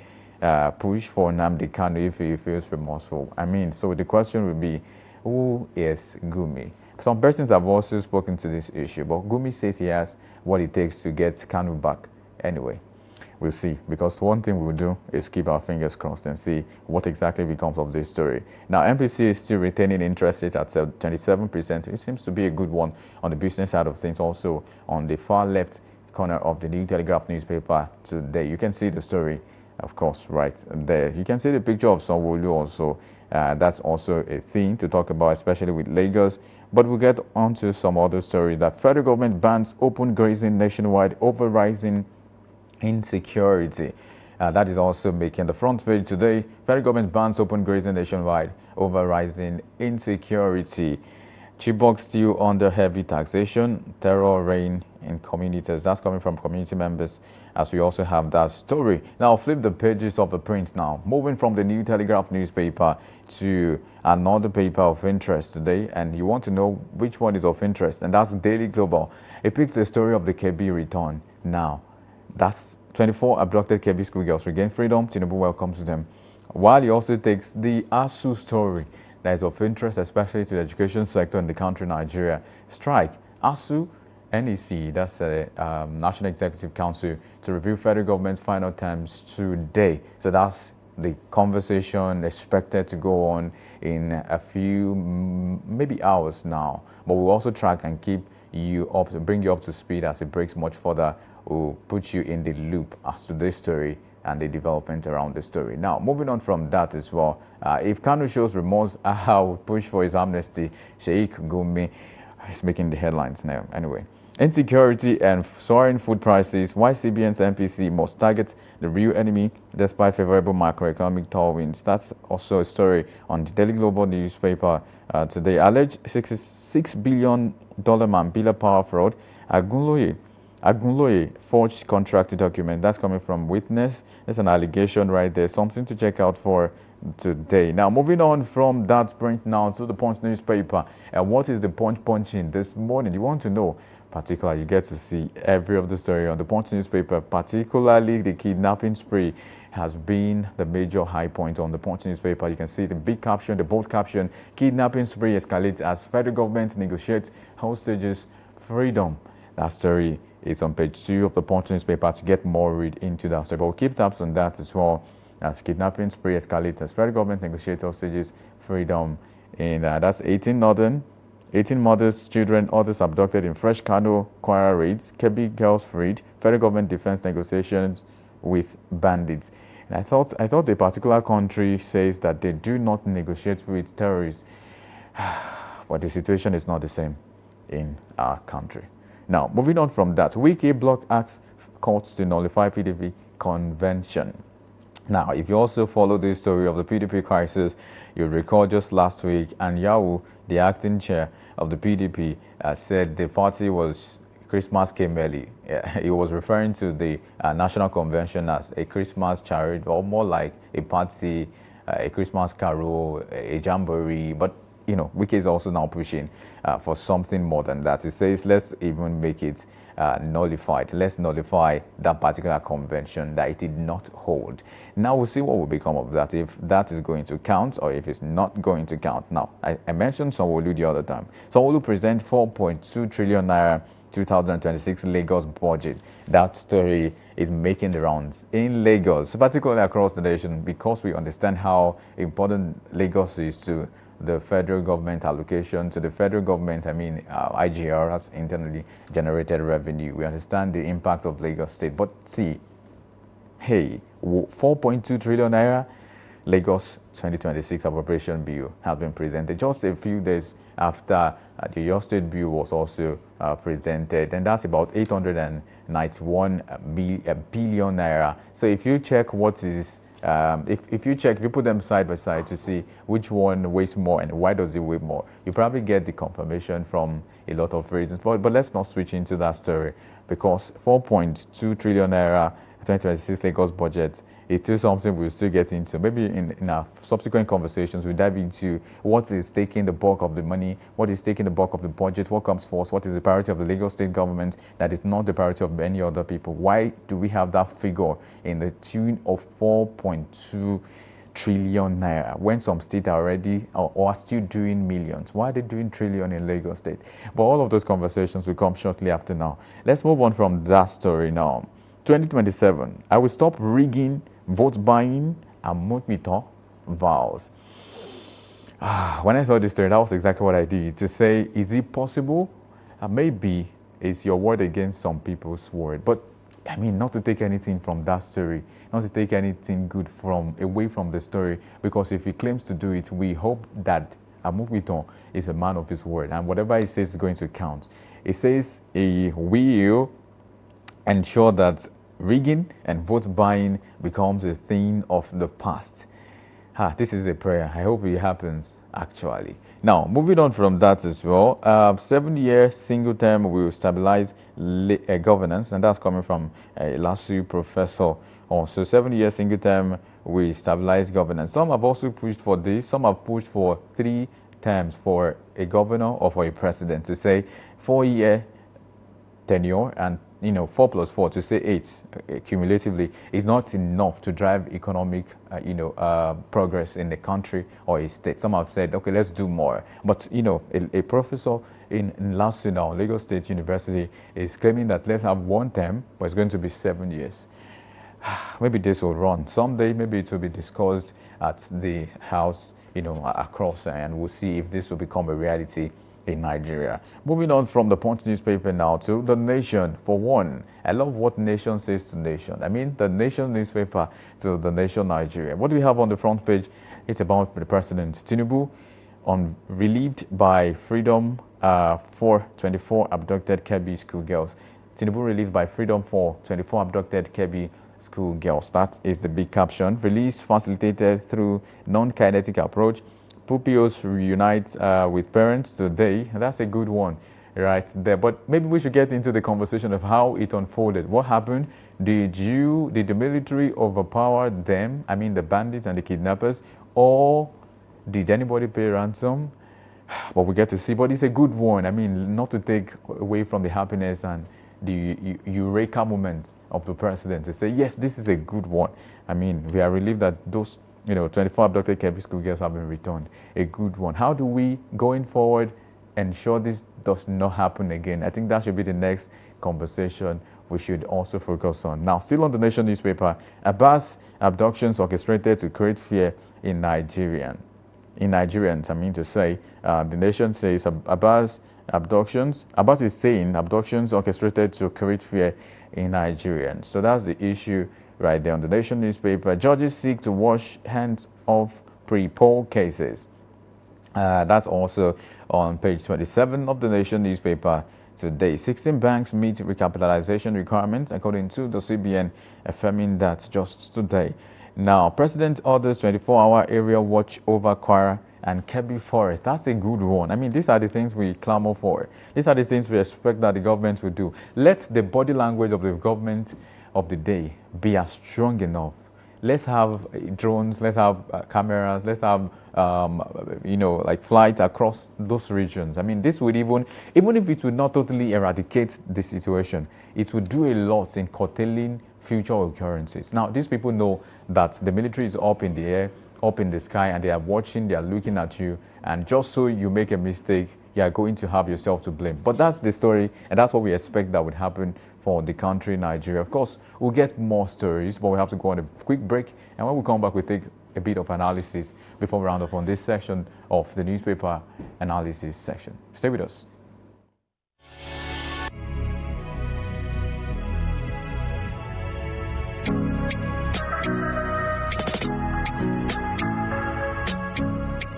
push for Nnamdi Kanu if he feels remorseful. I mean, so the question would be, who is Gumi? Some persons have also spoken to this issue, but Gumi says he has what it takes to get Kanu back. Anyway, we'll see, because one thing we'll do is keep our fingers crossed and see what exactly becomes of this story. Now, MPC is still retaining interest rate at 27%. It seems to be a good one on the business side of things. Also, on the far left corner of the New Telegraph newspaper today, you can see the story, of course, right there. You can see the picture of Sanwo-Olu also. That's also a thing to talk about, especially with Lagos. But we'll get on to some other story that federal government bans open grazing nationwide over rising insecurity. That is also making the front page today. Federal government bans open grazing nationwide over rising insecurity. Chibok still under heavy taxation, terror reign in communities. That's coming from community members, as we also have that story. Now, flip the pages of the print now. Moving from the New Telegraph newspaper to another paper of interest today, and you want to know which one is of interest, and that's Daily Global. It picks the story of the KB return. Now, that's 24 abducted KB schoolgirls regain freedom. Tinubu welcomes them. While he also takes the ASU story that is of interest, especially to the education sector in the country, Nigeria. Strike. ASU, NEC, that's the National Executive Council, to review federal government's final terms today. So that's the conversation expected to go on in a few, maybe hours now. But we'll also track and keep you up, bring you up to speed as it breaks much further. We'll put you in the loop as to this story and the development around the story. Now, moving on from that as well, if Kanu shows remorse, I will push for his amnesty. Sheikh Gumi is making the headlines now. Anyway, insecurity and soaring food prices, why CBN's MPC must target the real enemy despite favorable macroeconomic tailwinds. That's also a story on the Daily Global newspaper today. Alleged $66 billion Mambila power fraud. Agunloye forged contract document. That's coming from Witness. There's an allegation right there. Something to check out for today. Now, moving on from that print now to the Punch newspaper. And what is the Punch punching this morning? You want to know, particularly, you get to see every of the story on the Punch newspaper, particularly the kidnapping spree has been the major high point on the Punch newspaper. You can see the big caption, the bold caption, kidnapping spree escalates as federal government negotiates hostages freedom. That story It's on page 2 of the Punch newspaper to get more read into that story. But we'll keep tabs on that as well, as kidnapping spree escalates as federal government negotiates hostages freedom in that's 18 mothers, children, others abducted in fresh Kano, Kwara raids, Kebbi girls freed, federal government defense negotiations with bandits. And I thought a particular country says that they do not negotiate with terrorists, but the situation is not the same in our country. Now, moving on from that, Wiki block asks courts to nullify PDP convention. Now, if you also follow the story of the PDP crisis, you'll recall just last week, Anyawu, the acting chair of the PDP, said the party was Christmas came early. He was referring to the National Convention as a Christmas charity, or more like a party, a Christmas carol, a jamboree. But you know, Wiki is also now pushing for something more than that. He says, let's even make it nullified. Let's nullify that particular convention that it did not hold. Now we'll see what will become of that, if that is going to count or if it's not going to count. Now, I mentioned Sanwo-Olu the other time. Sanwo-Olu presents 4.2 trillion naira 2026 Lagos budget. That story is making the rounds in Lagos, particularly across the nation, because we understand how important Lagos is to the federal government allocation, to the federal government, IGR has internally generated revenue. We understand the impact of Lagos State. But see, hey, 4.2 trillion naira, Lagos 2026 appropriation bill has been presented just a few days after the Oyo State bill was also presented, and that's about 891 billion naira. So if you check what is if you put them side by side to see which one weighs more and why does it weigh more, you probably get the confirmation from a lot of reasons. But let's not switch into that story, because 4.2 trillion naira 2026 Lagos budget, it is something we'll still get into. Maybe in our subsequent conversations, we'll dive into what is taking the bulk of the money, what is taking the bulk of the budget, what comes first, what is the priority of the Lagos State government that is not the priority of many other people. Why do we have that figure in the tune of 4.2 trillion naira when some states are already or are still doing millions? Why are they doing trillion in Lagos State? But all of those conversations will come shortly after now. Let's move on from that story now. 2027, I will stop rigging vote buying and Mutmito vows. When I saw this story, that was exactly what I did. To say, is it possible? Maybe it's your word against some people's word. But not to take anything from that story, not to take anything good away from the story, because if he claims to do it, we hope that Mutmito is a man of his word, and whatever he says is going to count. It says he will ensure that rigging and vote buying becomes a thing of the past. This is a prayer. I hope it happens, actually. Now, moving on from that as well, 7-year single term will stabilize governance, and that's coming from a LASU professor. Also, 7-year single term will stabilize governance. Some have also pushed for this. Some have pushed for 3 terms for a governor or for a president, to say 4-year tenure, and 4 plus 4 to say 8 cumulatively is not enough to drive economic progress in the country or a state. Some have said, okay, let's do more. But a professor in LASU now, Lagos State University, is claiming that let's have 1 term, but it's going to be 7 years. Maybe this will run someday. Maybe it will be discussed at the House across, and we'll see if this will become a reality in Nigeria. Moving on from the Punch newspaper now to The Nation. For one, I love what Nation says to Nation. The Nation newspaper to The Nation Nigeria. What do we have on the front page? It's about the president. Tinubu relieved by freedom for 24 abducted Kebbi schoolgirls. Tinubu relieved by freedom for 24 abducted Kebbi schoolgirls. That is the big caption. Release facilitated through non-kinetic approach. Pupils reunite with parents today. That's a good one right there. But maybe we should get into the conversation of how it unfolded. What happened? Did the military overpower them, the bandits and the kidnappers, or did anybody pay ransom? But we get to see. But it's a good one. Not to take away from the happiness and the eureka moment of the president, to say, yes, this is a good one. We are relieved that those 24 abducted Kebbi schoolgirls have been returned. A good one. How do we, going forward, ensure this does not happen again? I think that should be the next conversation we should also focus on. Now, still on the Nation newspaper, Abbas abductions orchestrated to create fear in Nigerians, I mean to say. The Nation says Abbas is saying abductions orchestrated to create fear in Nigerians. So that's the issue right there on the Nation newspaper. Judges seek to wash hands of pre-poll cases. That's also on page 27 of the Nation newspaper today. 16 banks meet recapitalization requirements according to the CBN, affirming that just today. Now, President orders 24-hour area watch over Kwara and Kebbi Forest. That's a good one. I mean, these are the things we clamor for. These are the things we expect that the government will do. Let the body language of the government of the day be as strong enough. Let's have drones, let's have cameras, let's have, like flights across those regions. I mean, this would even if it would not totally eradicate the situation, it would do a lot in curtailing future occurrences. Now, these people know that the military is up in the air, up in the sky, and they are watching, they are looking at you, and just so you make a mistake, you are going to have yourself to blame. But that's the story, and that's what we expect that would happen for the country, Nigeria. Of course, we'll get more stories, but we have to go on a quick break. And when we come back, we'll take a bit of analysis before we round up on this section of the newspaper analysis section. Stay with us.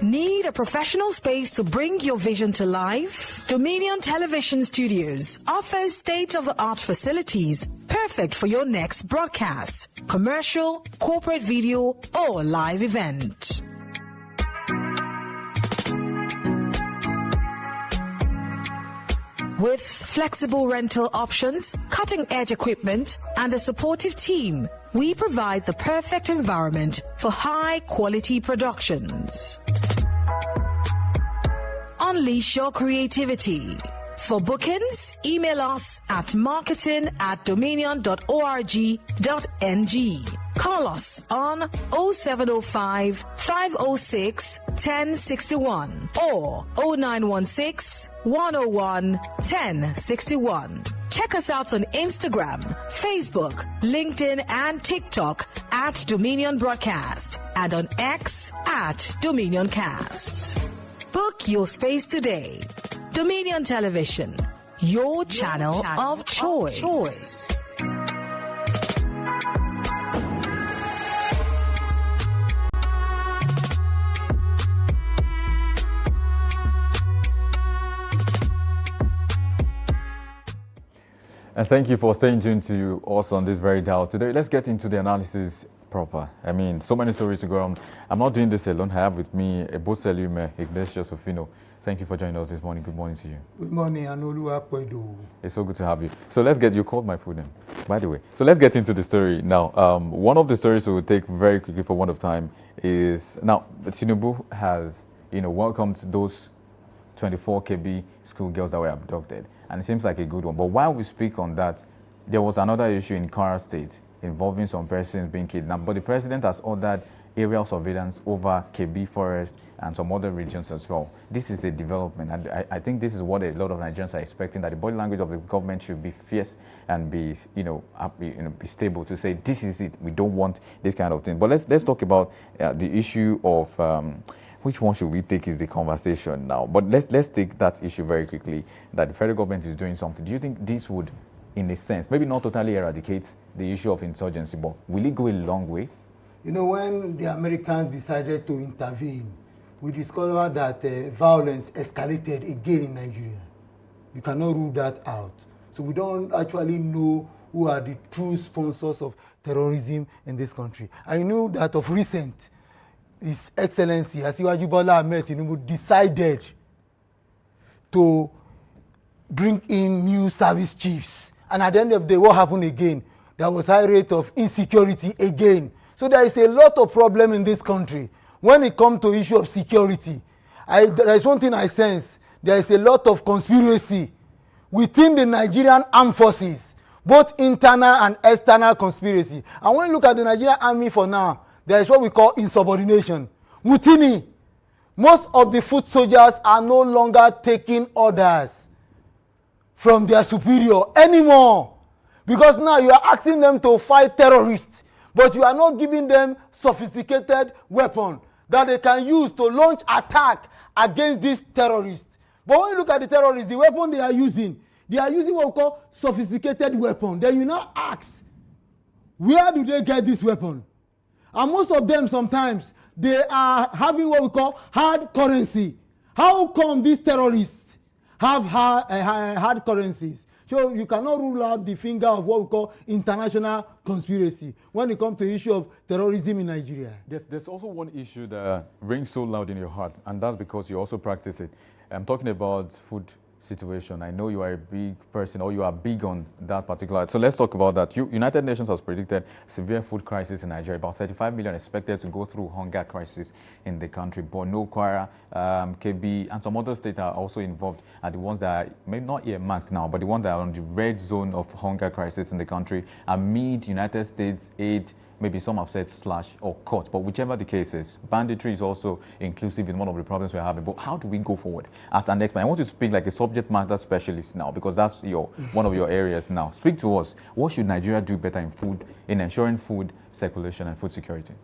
Need a professional space to bring your vision to life? Dominion Television Studios offers state-of-the-art facilities perfect for your next broadcast, commercial, corporate video, or live event. With flexible rental options, cutting-edge equipment, and a supportive team, we provide the perfect environment for high-quality productions. Unleash your creativity. For bookings, email us at marketing@dominion.org.ng. Call us on 0705 506 1061 or 0916 101 1061. Check us out on Instagram, Facebook, LinkedIn, and TikTok at Dominion Broadcast and on X at Dominioncast. Book your space today. Dominion Television, your channel of choice. And thank you for staying tuned to us on this very dial today. Let's get into the analysis proper. I mean, so many stories to go on. I'm not doing this alone. I have with me Eboselume Ignatius Ofino. Thank you for joining us this morning. Good morning to you. Good morning, Anolu Akwedo. It's so good to have you. So let's get, you called my full name, by the way. So let's get into the story now. One of the stories we will take very quickly for one of time is, now, Tinubu has, welcomed those 24 KB schoolgirls that were abducted. And it seems like a good one. But while we speak on that, there was another issue in Kwara State involving some persons being kidnapped. But the president has ordered aerial surveillance over KB Forest and some other regions as well. This is a development, and I think this is what a lot of Nigerians are expecting, that the body language of the government should be fierce and be, be stable to say, this is it, we don't want this kind of thing. But let's talk about the issue of which one should we take is the conversation now. But let's take that issue very quickly, that the federal government is doing something. Do you think this would, in a sense, maybe not totally eradicate the issue of insurgency, but will it go a long way? When the Americans decided to intervene, we discovered that violence escalated again in Nigeria. We cannot rule that out. So we don't actually know who are the true sponsors of terrorism in this country. I knew that of recent, His Excellency Asiwaju Bola Ahmed Tinubu decided to bring in new service chiefs. And at the end of the day, what happened again? There was high rate of insecurity again. So there is a lot of problem in this country. When it comes to issue of security, there is one thing I sense. There is a lot of conspiracy within the Nigerian armed forces, both internal and external conspiracy. And when you look at the Nigerian army for now, there is what we call insubordination. Mutiny. Most of the foot soldiers are no longer taking orders from their superior anymore, because now you are asking them to fight terrorists, but you are not giving them sophisticated weapon that they can use to launch attack against these terrorists. But when you look at the terrorists, the weapon they are using what we call sophisticated weapon. Then you now ask, where do they get this weapon? And most of them sometimes, they are having what we call hard currency. How come these terrorists have hard currencies? So you cannot rule out the finger of what we call international conspiracy when it comes to the issue of terrorism in Nigeria. There's also one issue that rings so loud in your heart, and that's because you also practice it. I'm talking about food situation. I know you are a big person, or you are big on that particular. So let's talk about that. United Nations has predicted severe food crisis in Nigeria. About 35 million expected to go through hunger crisis in the country. Borno, Kwara, KB, and some other states are also involved, are the ones that are maybe not earmarked now, but the ones that are on the red zone of hunger crisis in the country amid United States aid. Maybe some have said slash or cut, but whichever the case is, banditry is also inclusive in one of the problems we're having. But how do we go forward as an expert? I want you to speak like a subject matter specialist now, because that's one of your areas now. Speak to us. What should Nigeria do better in food, in ensuring food circulation and food security?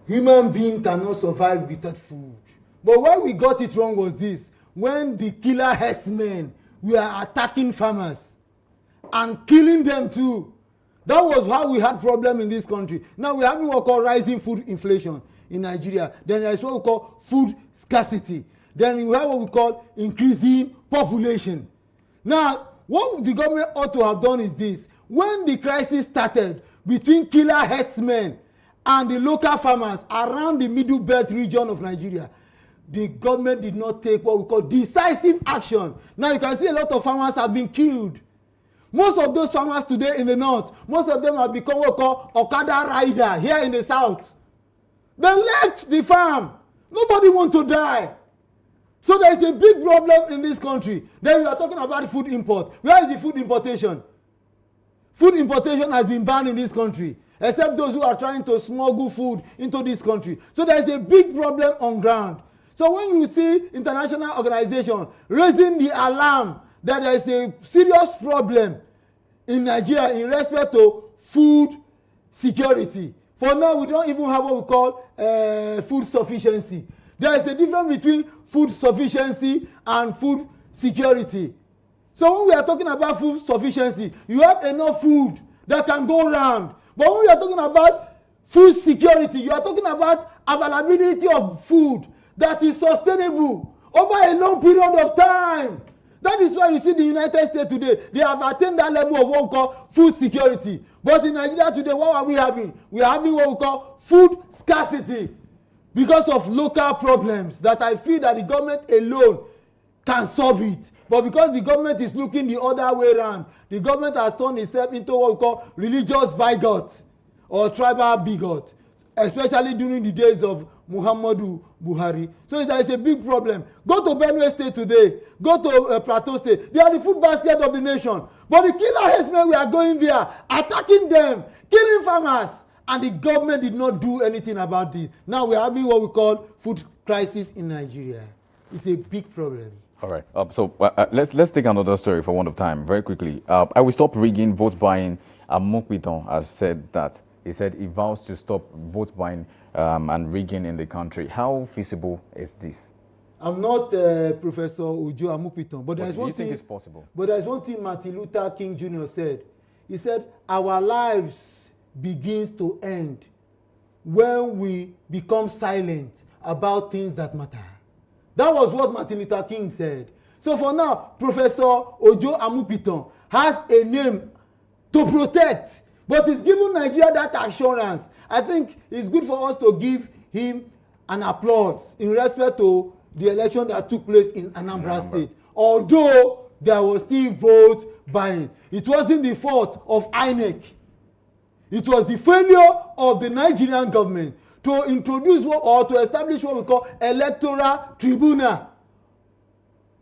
Human beings cannot survive without food. But why we got it wrong was this: when the killer herdsmen were attacking farmers and killing them too. That was how we had problem in this country. Now we have what we call rising food inflation in Nigeria. Then there is what we call food scarcity. Then we have what we call increasing population. Now, what the government ought to have done is this: when the crisis started between killer herdsmen and the local farmers around the Middle Belt region of Nigeria, the government did not take what we call decisive action. Now you can see a lot of farmers have been killed. Most of those farmers today in the north, most of them have become what we call Okada rider here in the south. They left the farm. Nobody wants to die. So there is a big problem in this country. Then we are talking about food import. Where is the food importation? Food importation has been banned in this country, except those who are trying to smuggle food into this country. So there is a big problem on ground. So when you see international organizations raising the alarm that there is a serious problem in Nigeria in respect to food security. For now, we don't even have what we call food sufficiency. There is a difference between food sufficiency and food security. So when we are talking about food sufficiency, you have enough food that can go around. But when we are talking about food security, you are talking about availability of food that is sustainable over a long period of time. That is why you see the United States today, they have attained that level of what we call food security. But in Nigeria today, what are we having? We are having what we call food scarcity because of local problems that I feel that the government alone can solve it. But because the government is looking the other way around, the government has turned itself into what we call religious bigot or tribal bigot, especially during the days of Muhammadu Buhari. So there is a big problem. Go to Benue State today. Go to Plateau State. They are the food basket of the nation. But the killer herdsmen, we are going there, attacking them, killing farmers. And the government did not do anything about this. Now we are having what we call food crisis in Nigeria. It's a big problem. All right. Let's take another story for one of time, very quickly. I will stop rigging vote buying. Mokwiton has said that. He said he vows to stop vote buying and rigging in the country. How feasible is this? I'm not Professor Ujo Amupiton, but there's one thing. Think it's possible? But there's one thing Martin Luther King Jr. said. He said, our lives begins to end when we become silent about things that matter. That was what Martin Luther King said. So for now, Professor Ojo Amupiton has a name to protect, but he's given Nigeria that assurance. I think it's good for us to give him an applause in respect to the election that took place in Anambra State. Although there was still vote buying. It wasn't the fault of INEC. It was the failure of the Nigerian government to introduce or to establish what we call electoral tribunal,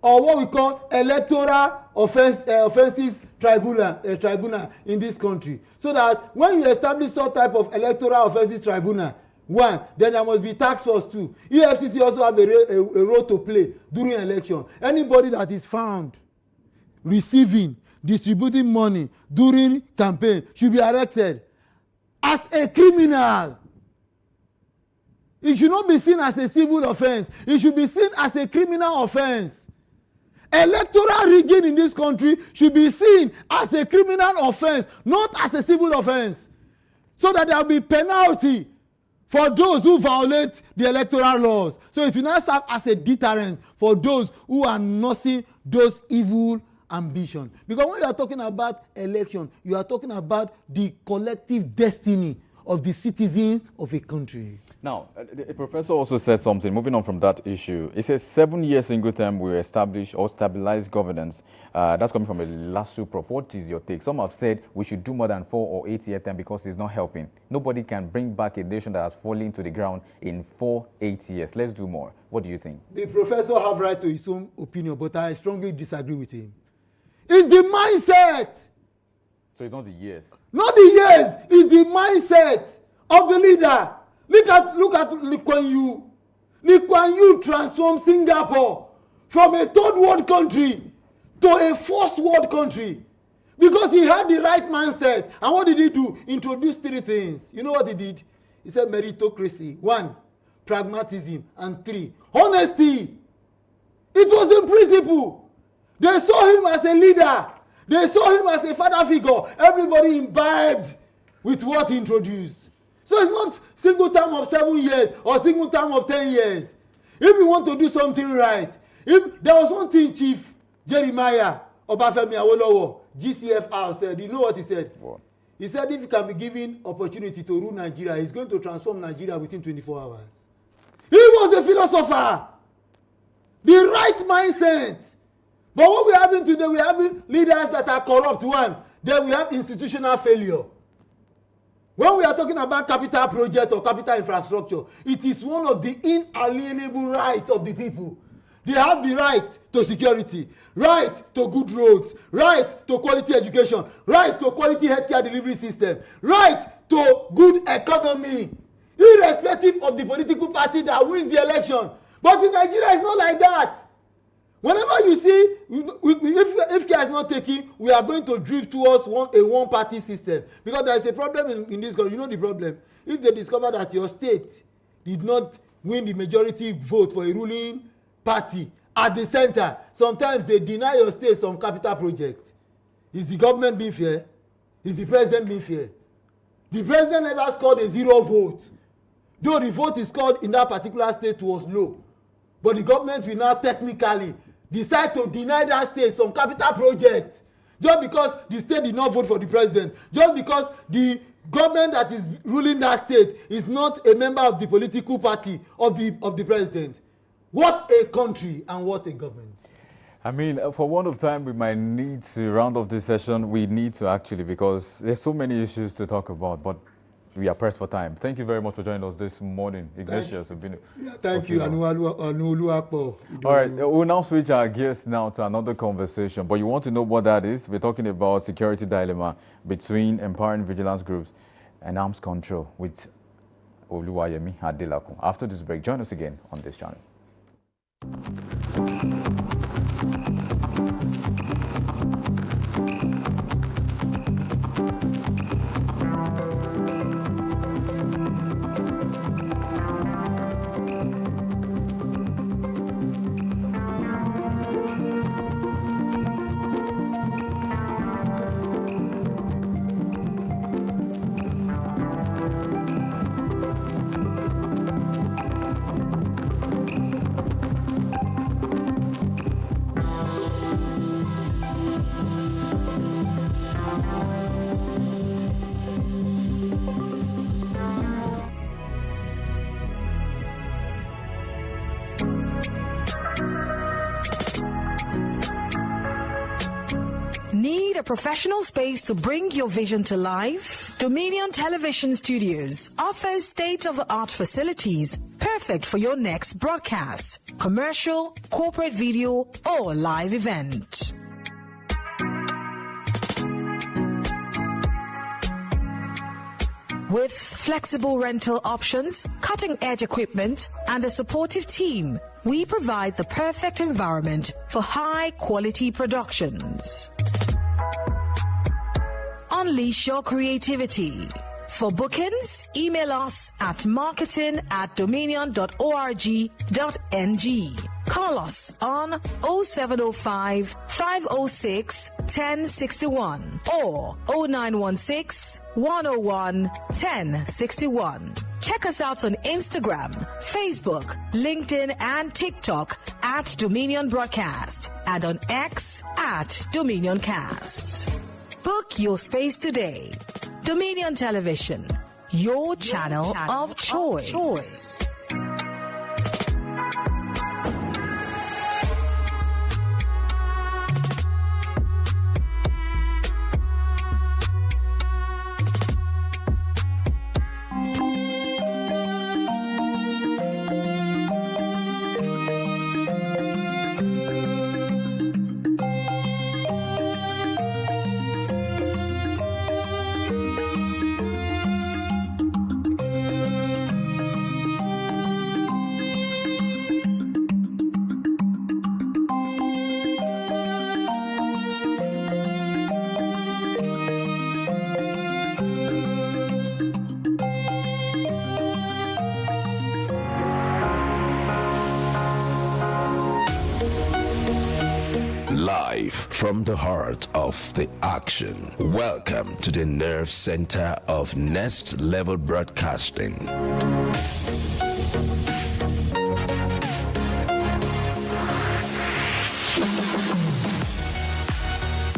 or what we call electoral offenses tribunal in this country. So that when you establish some type of electoral offenses tribunal, One, then there must be task force too. EFCC also have a role to play during election. Anybody that is found receiving, distributing money during campaign should be arrested as a criminal. It should not be seen as a civil offense. It should be seen as a criminal offense. Electoral rigging in this country should be seen as a criminal offense, not as a civil offense. So that there will be penalty for those who violate the electoral laws. So it will not serve as a deterrent for those who are nursing those evil ambitions. Because when you are talking about election, you are talking about the collective destiny of the citizens of a country. Now, the professor also said something, moving on from that issue. He says 7 years single term will establish or stabilize governance. That's coming from a LASU prof. What is your take? Some have said we should do more than 4 or 8 year term because it's not helping. Nobody can bring back a nation that has fallen to the ground in 4-8 years. Let's do more. What do you think? The professor have right to his own opinion, but I strongly disagree with him. It's the mindset. So it's not the years. Not the years. It's the mindset of the leader. Look at Lee Kuan Yew. Lee Kuan Yew transformed Singapore from a third world country to a first world country because he had the right mindset. And what did he do? Introduce 3 things. You know what he did? He said meritocracy. 1, pragmatism. And 3, honesty. It was in principle. They saw him as a leader. They saw him as a father figure. Everybody imbibed with what he introduced. So it's not single term of 7 years or single term of 10 years. If you want to do something right, if there was one thing Chief Jeremiah Obafemi Awolowo, GCFR, said, you know what he said? What? He said if he can be given opportunity to rule Nigeria, he's going to transform Nigeria within 24 hours. He was a philosopher. The right mindset. But what we're having today, we're having leaders that are corrupt, one. Then we have institutional failure. When we are talking about capital project or capital infrastructure, it is one of the inalienable rights of the people. They have the right to security, right to good roads, right to quality education, right to quality healthcare delivery system, right to good economy, irrespective of the political party that wins the election. But in Nigeria, it's not like that. Whenever you see, if care is not taken, we are going to drift towards a one-party system. Because there is a problem in this country. You know the problem? If they discover that your state did not win the majority vote for a ruling party at the center, sometimes they deny your state some capital project. Is the government being fair? Is the president being fair? The president never scored a 0 vote. Though the vote is scored in that particular state was low. But the government will now technically decide to deny that state some capital project just because the state did not vote for the president, just because the government that is ruling that state is not a member of the political party of the president. What a country and what a government. I mean, for one of time, we might need to round off this session. We need to actually, because there's so many issues to talk about, but we are pressed for time. Thank you very much for joining us this morning, Ignatius. Thank you. All right, we'll now switch our gears now to another conversation. But you want to know what that is? We're talking about security dilemma between empowering vigilance groups and arms control with Oluwayemi Adelakun. After this break, join us again on this channel. Need a professional space to bring your vision to life? Dominion Television Studios offers state-of-the-art facilities perfect for your next broadcast, commercial, corporate video, or live event. With flexible rental options, cutting-edge equipment, and a supportive team, we provide the perfect environment for high-quality productions. Unleash your creativity. For bookings, email us at marketing@dominion.org.ng. Call us on 0705 506 1061 or 0916 101 1061. Check us out on Instagram, Facebook, LinkedIn, and TikTok at Dominion Broadcast and on X at Dominion Casts. Book your space today. Dominion Television, your channel of choice. Live from the heart of the action. Welcome to the nerve center of Next Level Broadcasting.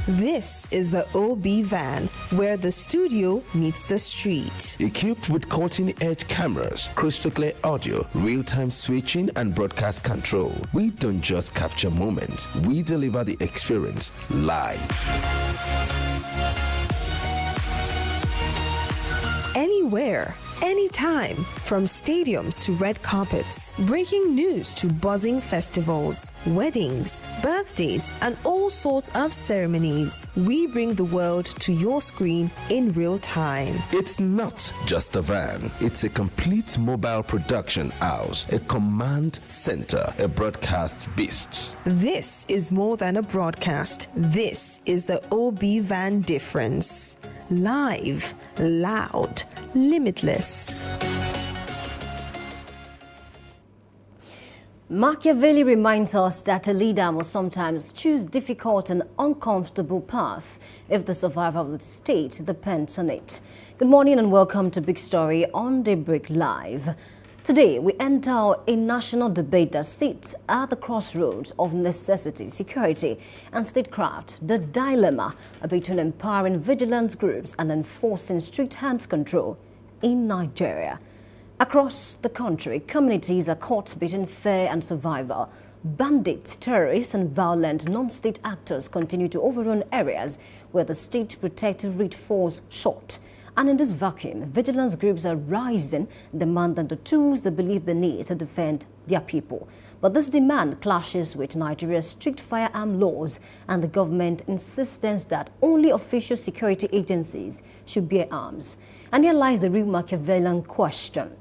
This is the OB van, where the studio meets the street. Equipped with cutting-edge cameras, crystal clear audio, real-time switching, and broadcast control, we don't just capture moments, we deliver the experience live. Anywhere, anytime, from stadiums to red carpets, breaking news to buzzing festivals, weddings, birthdays, and all sorts of ceremonies. We bring the world to your screen in real time. It's not just a van, it's a complete mobile production house, a command center, a broadcast beast. This is more than a broadcast. This is the OB van difference. Live, loud, limitless. Machiavelli reminds us that a leader must sometimes choose difficult and uncomfortable path if the survival of the state depends on it. Good morning and welcome to Big Story on Daybreak Live. Today, we enter a national debate that sits at the crossroads of necessity, security, and statecraft. The dilemma between empowering vigilance groups and enforcing strict arms control in Nigeria. Across the country, communities are caught between fear and survival. Bandits, terrorists, and violent non-state actors continue to overrun areas where the state protective reach falls short. And in this vacuum, vigilance groups are rising, demanding the tools they believe they need to defend their people. But this demand clashes with Nigeria's strict firearm laws and the government insistence that only official security agencies should bear arms. And here lies the real Machiavellian question.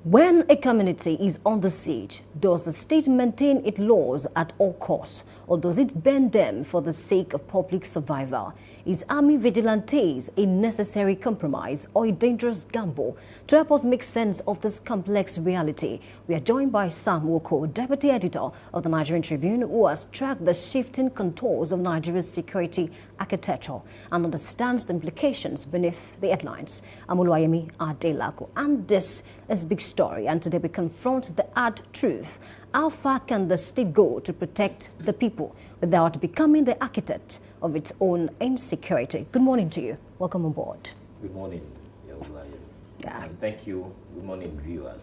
When a community is under siege, does the state maintain its laws at all costs, or does it bend them for the sake of public survival? Is army vigilantes a necessary compromise or a dangerous gamble? To help us make sense of this complex reality, we are joined by Sam Woko, Deputy Editor of the Nigerian Tribune, who has tracked the shifting contours of Nigeria's security architecture and understands the implications beneath the headlines. I'm Oluwayemi Adelako, and this is Big Story, and today we confront the hard truth. How far can the state go to protect the people without becoming the architect of its own insecurity? Good morning to you. Welcome on board. Good morning, Yaulaya. Yeah. And thank you. Good morning, viewers.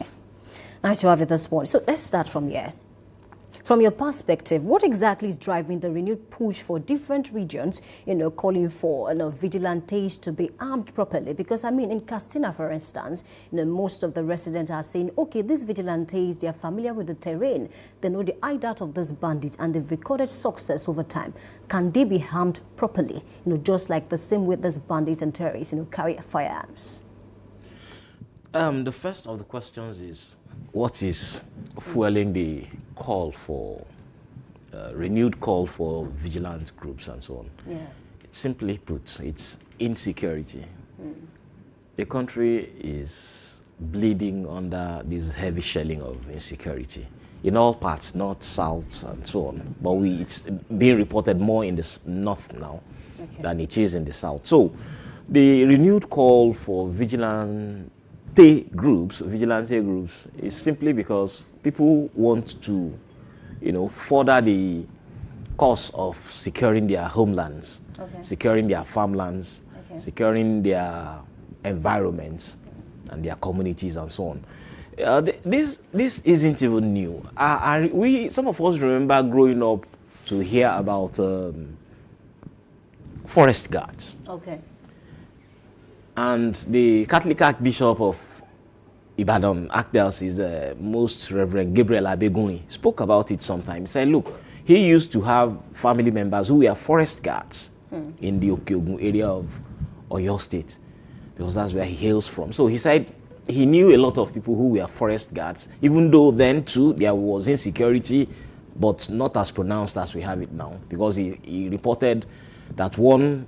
Nice to have you this morning. So let's start from here. From your perspective, what exactly is driving the renewed push for different regions, calling for vigilantes to be armed properly? Because, in Castina, for instance, most of the residents are saying, okay, these vigilantes, they are familiar with the terrain. They know the hideout of these bandits and they've recorded success over time. Can they be armed properly? Just like the same way these bandits and terrorists, carry firearms? The first of the questions is, what is fueling the call for, renewed call for vigilance groups and so on? Yeah. Simply put, it's insecurity. The country is bleeding under this heavy shelling of insecurity in all parts, north, south, and so on. But it's being reported more in the north now than it is in the south. So the renewed call for vigilante groups is simply because people want to, further the cause of securing their homelands, securing their farmlands, securing their environments and their communities and so on. This isn't even new. Some of us remember growing up to hear about forest guards. Okay. And the Catholic Archbishop of Ibadan, Archdiocese, Most Reverend Gabriel Abeguni, spoke about it sometime. He said, look, he used to have family members who were forest guards in the Okeogun area of Oyo State, because that's where he hails from. So he said he knew a lot of people who were forest guards, even though then too there was insecurity, but not as pronounced as we have it now, because he reported that one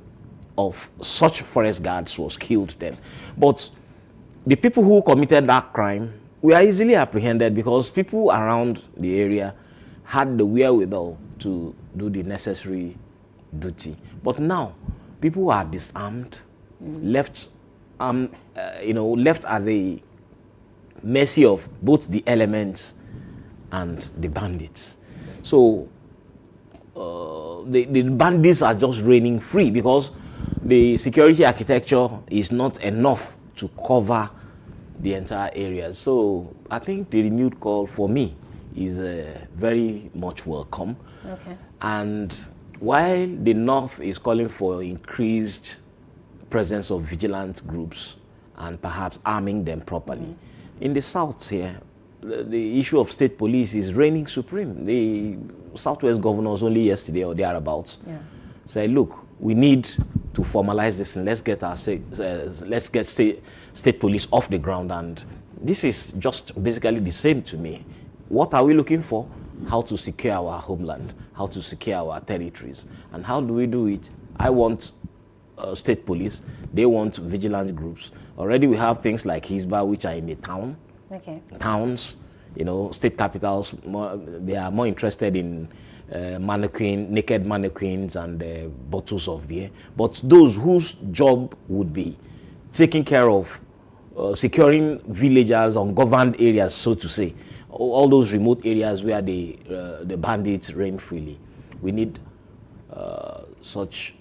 of such forest guards was killed then. But the people who committed that crime were easily apprehended because people around the area had the wherewithal to do the necessary duty. But now, people are disarmed, left at the mercy of both the elements and the bandits. So the bandits are just reigning free because the security architecture is not enough to cover the entire area. So I think the renewed call for me is very much welcome. Okay. And while the North is calling for increased presence of vigilant groups and perhaps arming them properly, in the South here, the issue of state police is reigning supreme. The Southwest governors only yesterday or thereabouts said, look, we need to formalize this and let's get state police off the ground. And this is just basically the same to me. What are we looking for? How to secure our homeland, how to secure our territories. And how do we do it? I want state police. They want vigilance groups. Already we have things like Hisba, which are in the town. Okay. Towns, state capitals, they are more interested in naked mannequins and bottles of beer. But those whose job would be taking care of securing villagers, ungoverned areas, so to say, all those remote areas where the bandits reign freely. We need such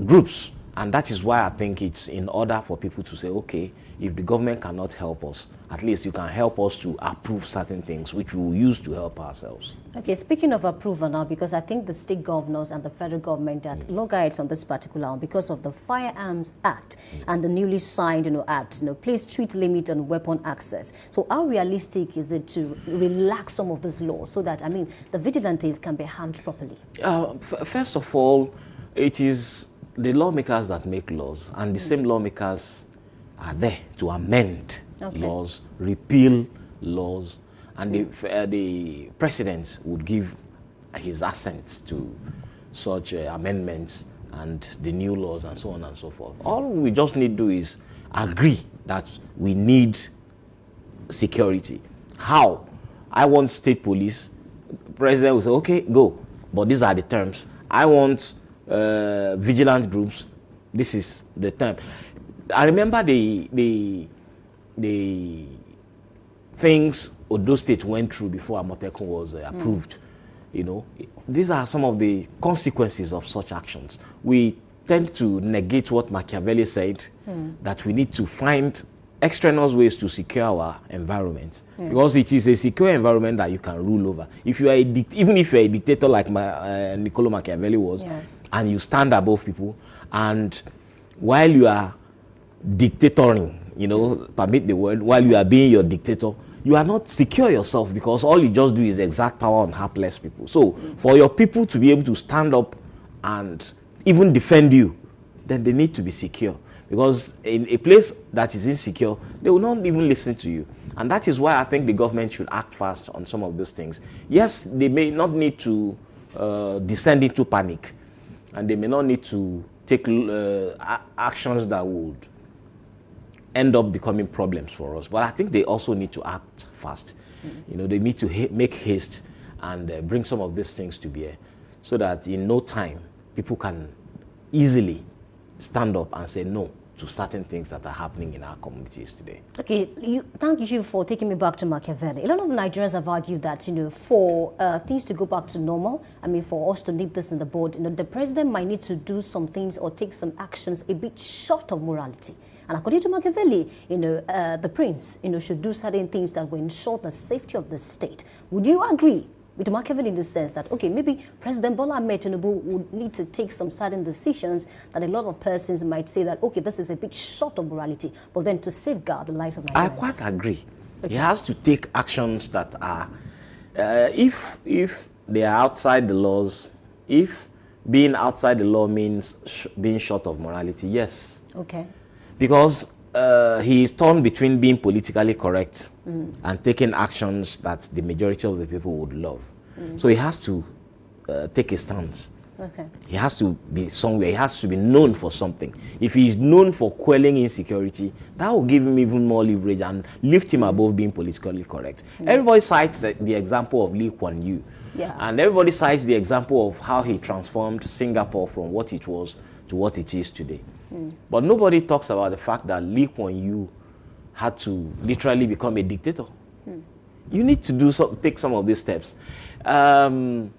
groups, and that is why I think it's in order for people to say, okay, if the government cannot help us, at least you can help us to approve certain things which we will use to help ourselves. Okay, speaking of approval now, because I think the state governors and the federal government are loggerheads on this particular one because of the Firearms Act and the newly signed act, place street limit on weapon access. So how realistic is it to relax some of those laws so that, the vigilantes can be handled properly? First of all, it is the lawmakers that make laws, and the same lawmakers are there to amend laws, repeal laws, and the president would give his assent to such amendments and the new laws and so on and so forth. All we just need to do is agree that we need security. How? I want state police. The president will say, okay, go, but these are the terms. I want vigilant groups. This is the term. I remember the things Odo State went through before Amotekun was approved. These are some of the consequences of such actions. We tend to negate what Machiavelli said, that we need to find extraneous ways to secure our environment, because it is a secure environment that you can rule over. If you are even if you're a dictator like Niccolo Machiavelli was, and you stand above people, and while you are dictatoring, permit the word, while you are being your dictator, you are not secure yourself, because all you just do is exert power on helpless people. So for your people to be able to stand up and even defend you, then they need to be secure. Because in a place that is insecure, they will not even listen to you. And that is why I think the government should act fast on some of those things. Yes, they may not need to descend into panic, and they may not need to take actions that would end up becoming problems for us. But I think they also need to act fast. You know, they need to make haste and bring some of these things to bear, so that in no time people can easily stand up and say no to certain things that are happening in our communities today. Okay, thank you for taking me back to Machiavelli. A lot of Nigerians have argued that, you know, for things to go back to normal, I mean, for us to nip this in the bud, you know, the president might need to do some things or take some actions a bit short of morality. And according to Machiavelli, you know, the prince, you know, should do certain things that will ensure the safety of the state. Would you agree with Machiavelli in the sense that, okay, maybe President Bola Ahmed Tinubu would need to take some certain decisions that a lot of persons might say that, okay, this is a bit short of morality, but then to safeguard the lives of Nigerians? I quite agree. Okay. He has to take actions that are, if they are outside the laws, if being outside the law means being short of morality, yes. Okay. Because he is torn between being politically correct and taking actions that the majority of the people would love. So he has to take a stance. Okay. He has to be somewhere. He has to be known for something. If he is known for quelling insecurity, that will give him even more leverage and lift him above being politically correct. Everybody cites the example of Lee Kuan Yew. Yeah. And everybody cites the example of how he transformed Singapore from what it was to what it is today. But nobody talks about the fact that Lee Kuan Yew had to literally become a dictator. You need to take some of these steps. When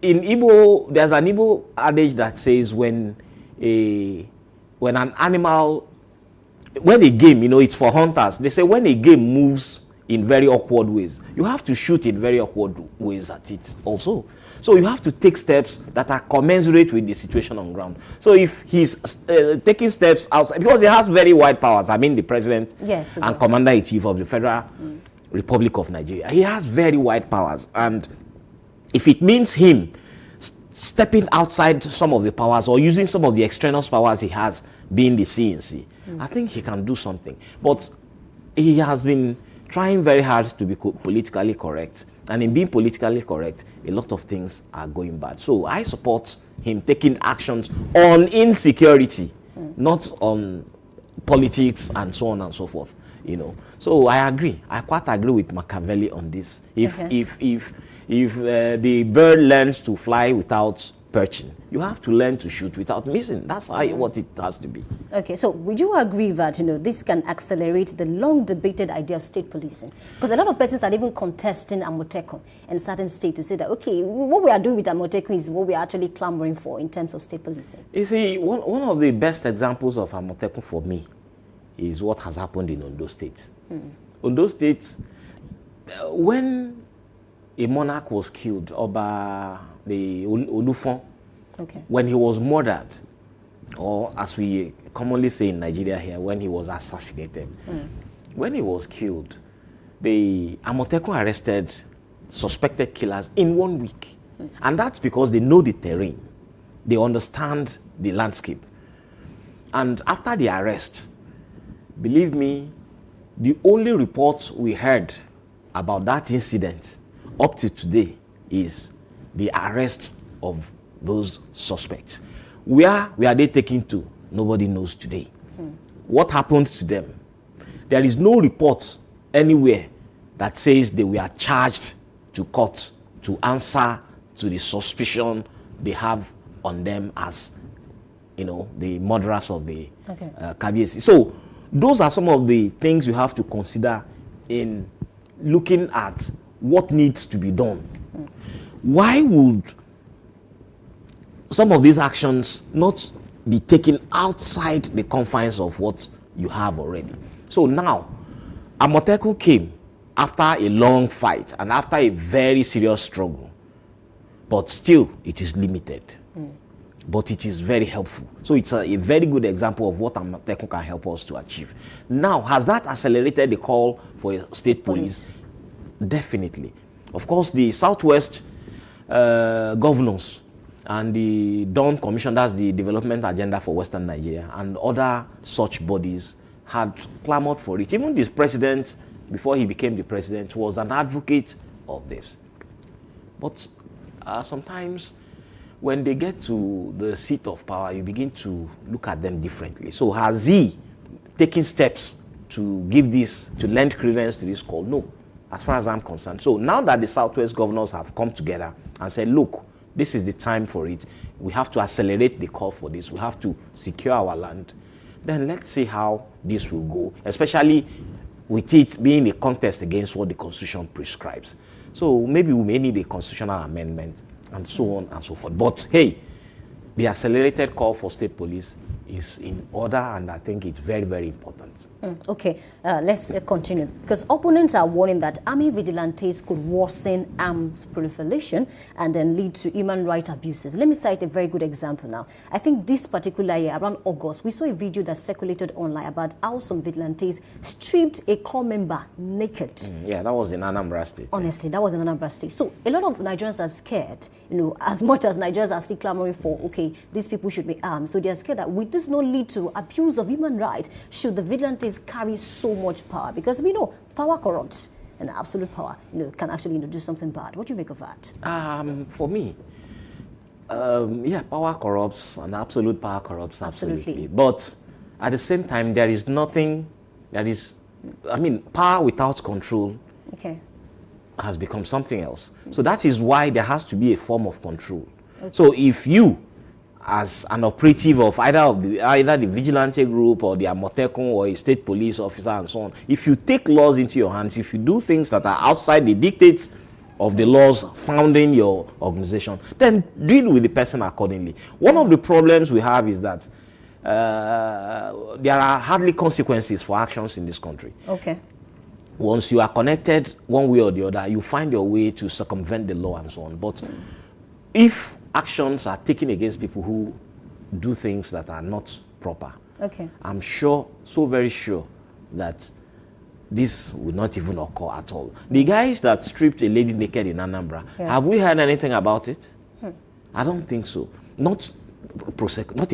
in Igbo, there's an Igbo adage that says when a game, you know, it's for hunters. They say when a game moves in very awkward ways, you have to shoot in very awkward ways at it also. So you have to take steps that are commensurate with the situation on ground. So if he's taking steps outside, because he has very wide powers, I mean the president and commander-in-chief of the Federal Republic of Nigeria, he has very wide powers. And if it means him stepping outside some of the powers or using some of the extraneous powers he has, being the CNC, I think he can do something. But he has been trying very hard to be politically correct. And in being politically correct, a lot of things are going bad. So I support him taking actions on insecurity, not on politics and so on and so forth. You know. So I agree. I quite agree with Machiavelli on this. If the bird learns to fly without perching, you have to learn to shoot without missing. That's what it has to be. Okay, so would you agree that, you know, this can accelerate the long debated idea of state policing? Because a lot of persons are even contesting Amotekun in certain states to say that, okay, what we are doing with Amotekun is what we are actually clamoring for in terms of state policing. You see, one of the best examples of Amotekun for me is what has happened in Ondo State. Ondo State, when a monarch was killed, Oba the Olufon, when he was murdered, or as we commonly say in Nigeria here, when he was assassinated, when he was killed, the Amotekun arrested suspected killers in 1 week. And that's because they know the terrain. They understand the landscape. And after the arrest, believe me, the only report we heard about that incident up to today is the arrest of those suspects. Where are they taken to? Nobody knows today. What happened to them? There is no report anywhere that says they were charged to court to answer to the suspicion they have on them as, you know, the murderers of the Kabiyesi. So those are some of the things you have to consider in looking at what needs to be done. Why would some of these actions not be taken outside the confines of what you have already? So now, Amotekun came after a long fight and after a very serious struggle, but still it is limited. But it is very helpful. So it's a very good example of what Amotekun can help us to achieve. Now, has that accelerated the call for a state police? Definitely. Of course, the Southwest governors and the Dawn Commission, that's the development agenda for Western Nigeria, and other such bodies had clamored for it. Even this president, before he became the president, was an advocate of this. But sometimes when they get to the seat of power, you begin to look at them differently. So has he taken steps to give this, to lend credence to this call? No, as far as I'm concerned. So now that the Southwest governors have come together and said, look, this is the time for it. We have to accelerate the call for this. We have to secure our land. Then let's see how this will go, especially with it being a contest against what the Constitution prescribes. So maybe we may need a constitutional amendment and so on and so forth. But hey, the accelerated call for state police is in order, and I think it's very, very important. Okay, let's continue. Because opponents are warning that army vigilantes could worsen arms proliferation and then lead to human rights abuses. Let me cite a very good example now. I think this particular year, around August, we saw a video that circulated online about how some vigilantes stripped a corps member naked. Yeah, that was in Anambra State. Honestly, that was in Anambra State. So a lot of Nigerians are scared, as much as Nigerians are still clamoring for, okay, these people should be armed. So they're scared that with this not lead to abuse of human rights should the vigilantes carry so much power, because we know power corrupts, and absolute power can actually do something bad. What do you make of that? For me, yeah, power corrupts, and absolute power corrupts absolutely. But at the same time, there is nothing that is, power without control has become something else. So that is why there has to be a form of control. So if you, as an operative of either the vigilante group or the Amotekun or a state police officer and so on, if you take laws into your hands, if you do things that are outside the dictates of the laws founding your organization, then deal with the person accordingly. One of the problems we have is that there are hardly consequences for actions in this country. Okay. Once you are connected one way or the other, you find your way to circumvent the law and so on. But if actions are taken against people who do things that are not proper, I'm sure, so very sure, that this will not even occur at all. The guys that stripped a lady naked in Anambra, have we heard anything about it? I don't think so. Not a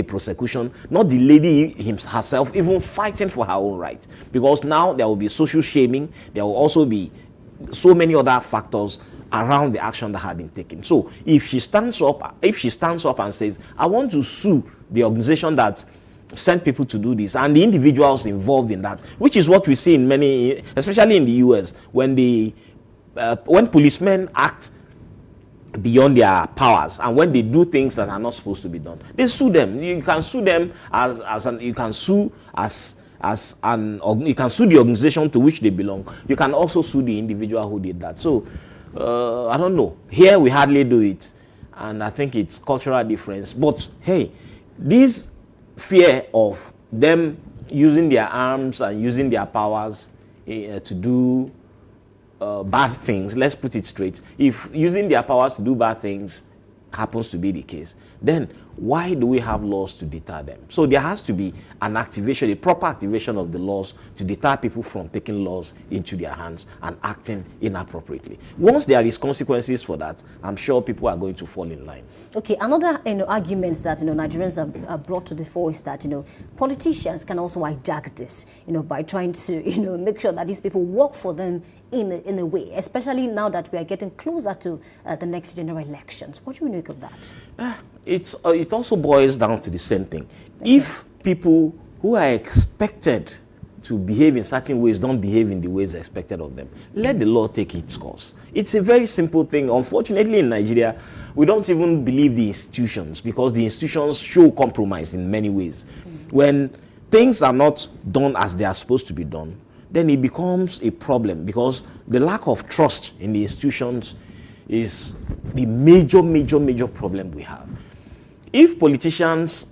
prosecution, not the lady herself even fighting for her own right. Because now there will be social shaming, there will also be so many other factors around the action that had been taken. So if she stands up and says, I want to sue the organization that sent people to do this and the individuals involved in that, which is what we see in many, especially in the US, when policemen act beyond their powers and when they do things that are not supposed to be done, they sue them. You can sue them you can sue the organization to which they belong. You can also sue the individual who did that. So I don't know. Here we hardly do it, and I think it's cultural difference. But hey, this fear of them using their arms and using their powers to do bad things, let's put it straight. If using their powers to do bad things happens to be the case, then why do we have laws to deter them? So there has to be an activation, a proper activation of the laws to deter people from taking laws into their hands and acting inappropriately. Once there is consequences for that, I'm sure people are going to fall in line. Okay, another arguments that Nigerians have brought to the fore is that politicians can also hijack this, by trying to make sure that these people work for them in a way, especially now that we are getting closer to the next general elections. What do you make of that? It also boils down to the same thing. If people who are expected to behave in certain ways don't behave in the ways expected of them, let the law take its course. It's a very simple thing. Unfortunately, in Nigeria, we don't even believe the institutions, because the institutions show compromise in many ways. When things are not done as they are supposed to be done, then it becomes a problem, because the lack of trust in the institutions is the major problem we have. If politicians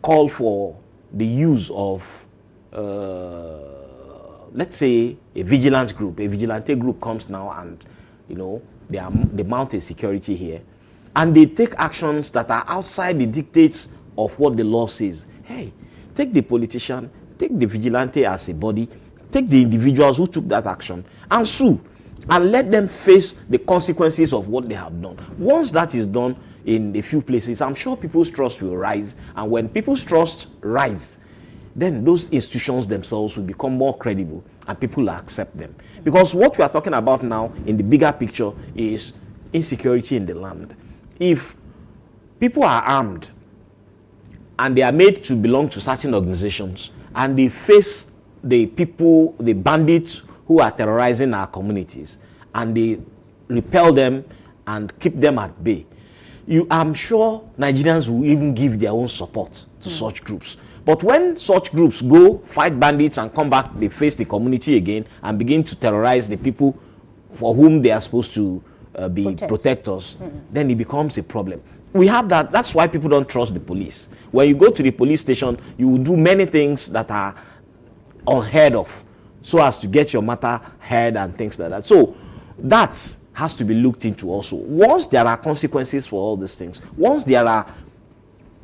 call for the use of, let's say, a vigilante group comes now and, they mount a security here, and they take actions that are outside the dictates of what the law says. Hey, take the politician, take the vigilante as a body, take the individuals who took that action and sue. and let them face the consequences of what they have done. Once that is done in a few places, I'm sure people's trust will rise. And when people's trust rise, then those institutions themselves will become more credible and people will accept them. Because what we are talking about now in the bigger picture is insecurity in the land. If people are armed and they are made to belong to certain organizations and they face the people, the bandits who are terrorizing our communities, and they repel them and keep them at bay, I'm sure Nigerians will even give their own support to such groups. But when such groups go fight bandits and come back, they face the community again and begin to terrorize the people for whom they are supposed to be protectors, then it becomes a problem. We have that. That's why people don't trust the police. When you go to the police station, you will do many things that are unheard of, so as to get your matter heard and things like that. So that has to be looked into also. Once there are consequences for all these things, once there are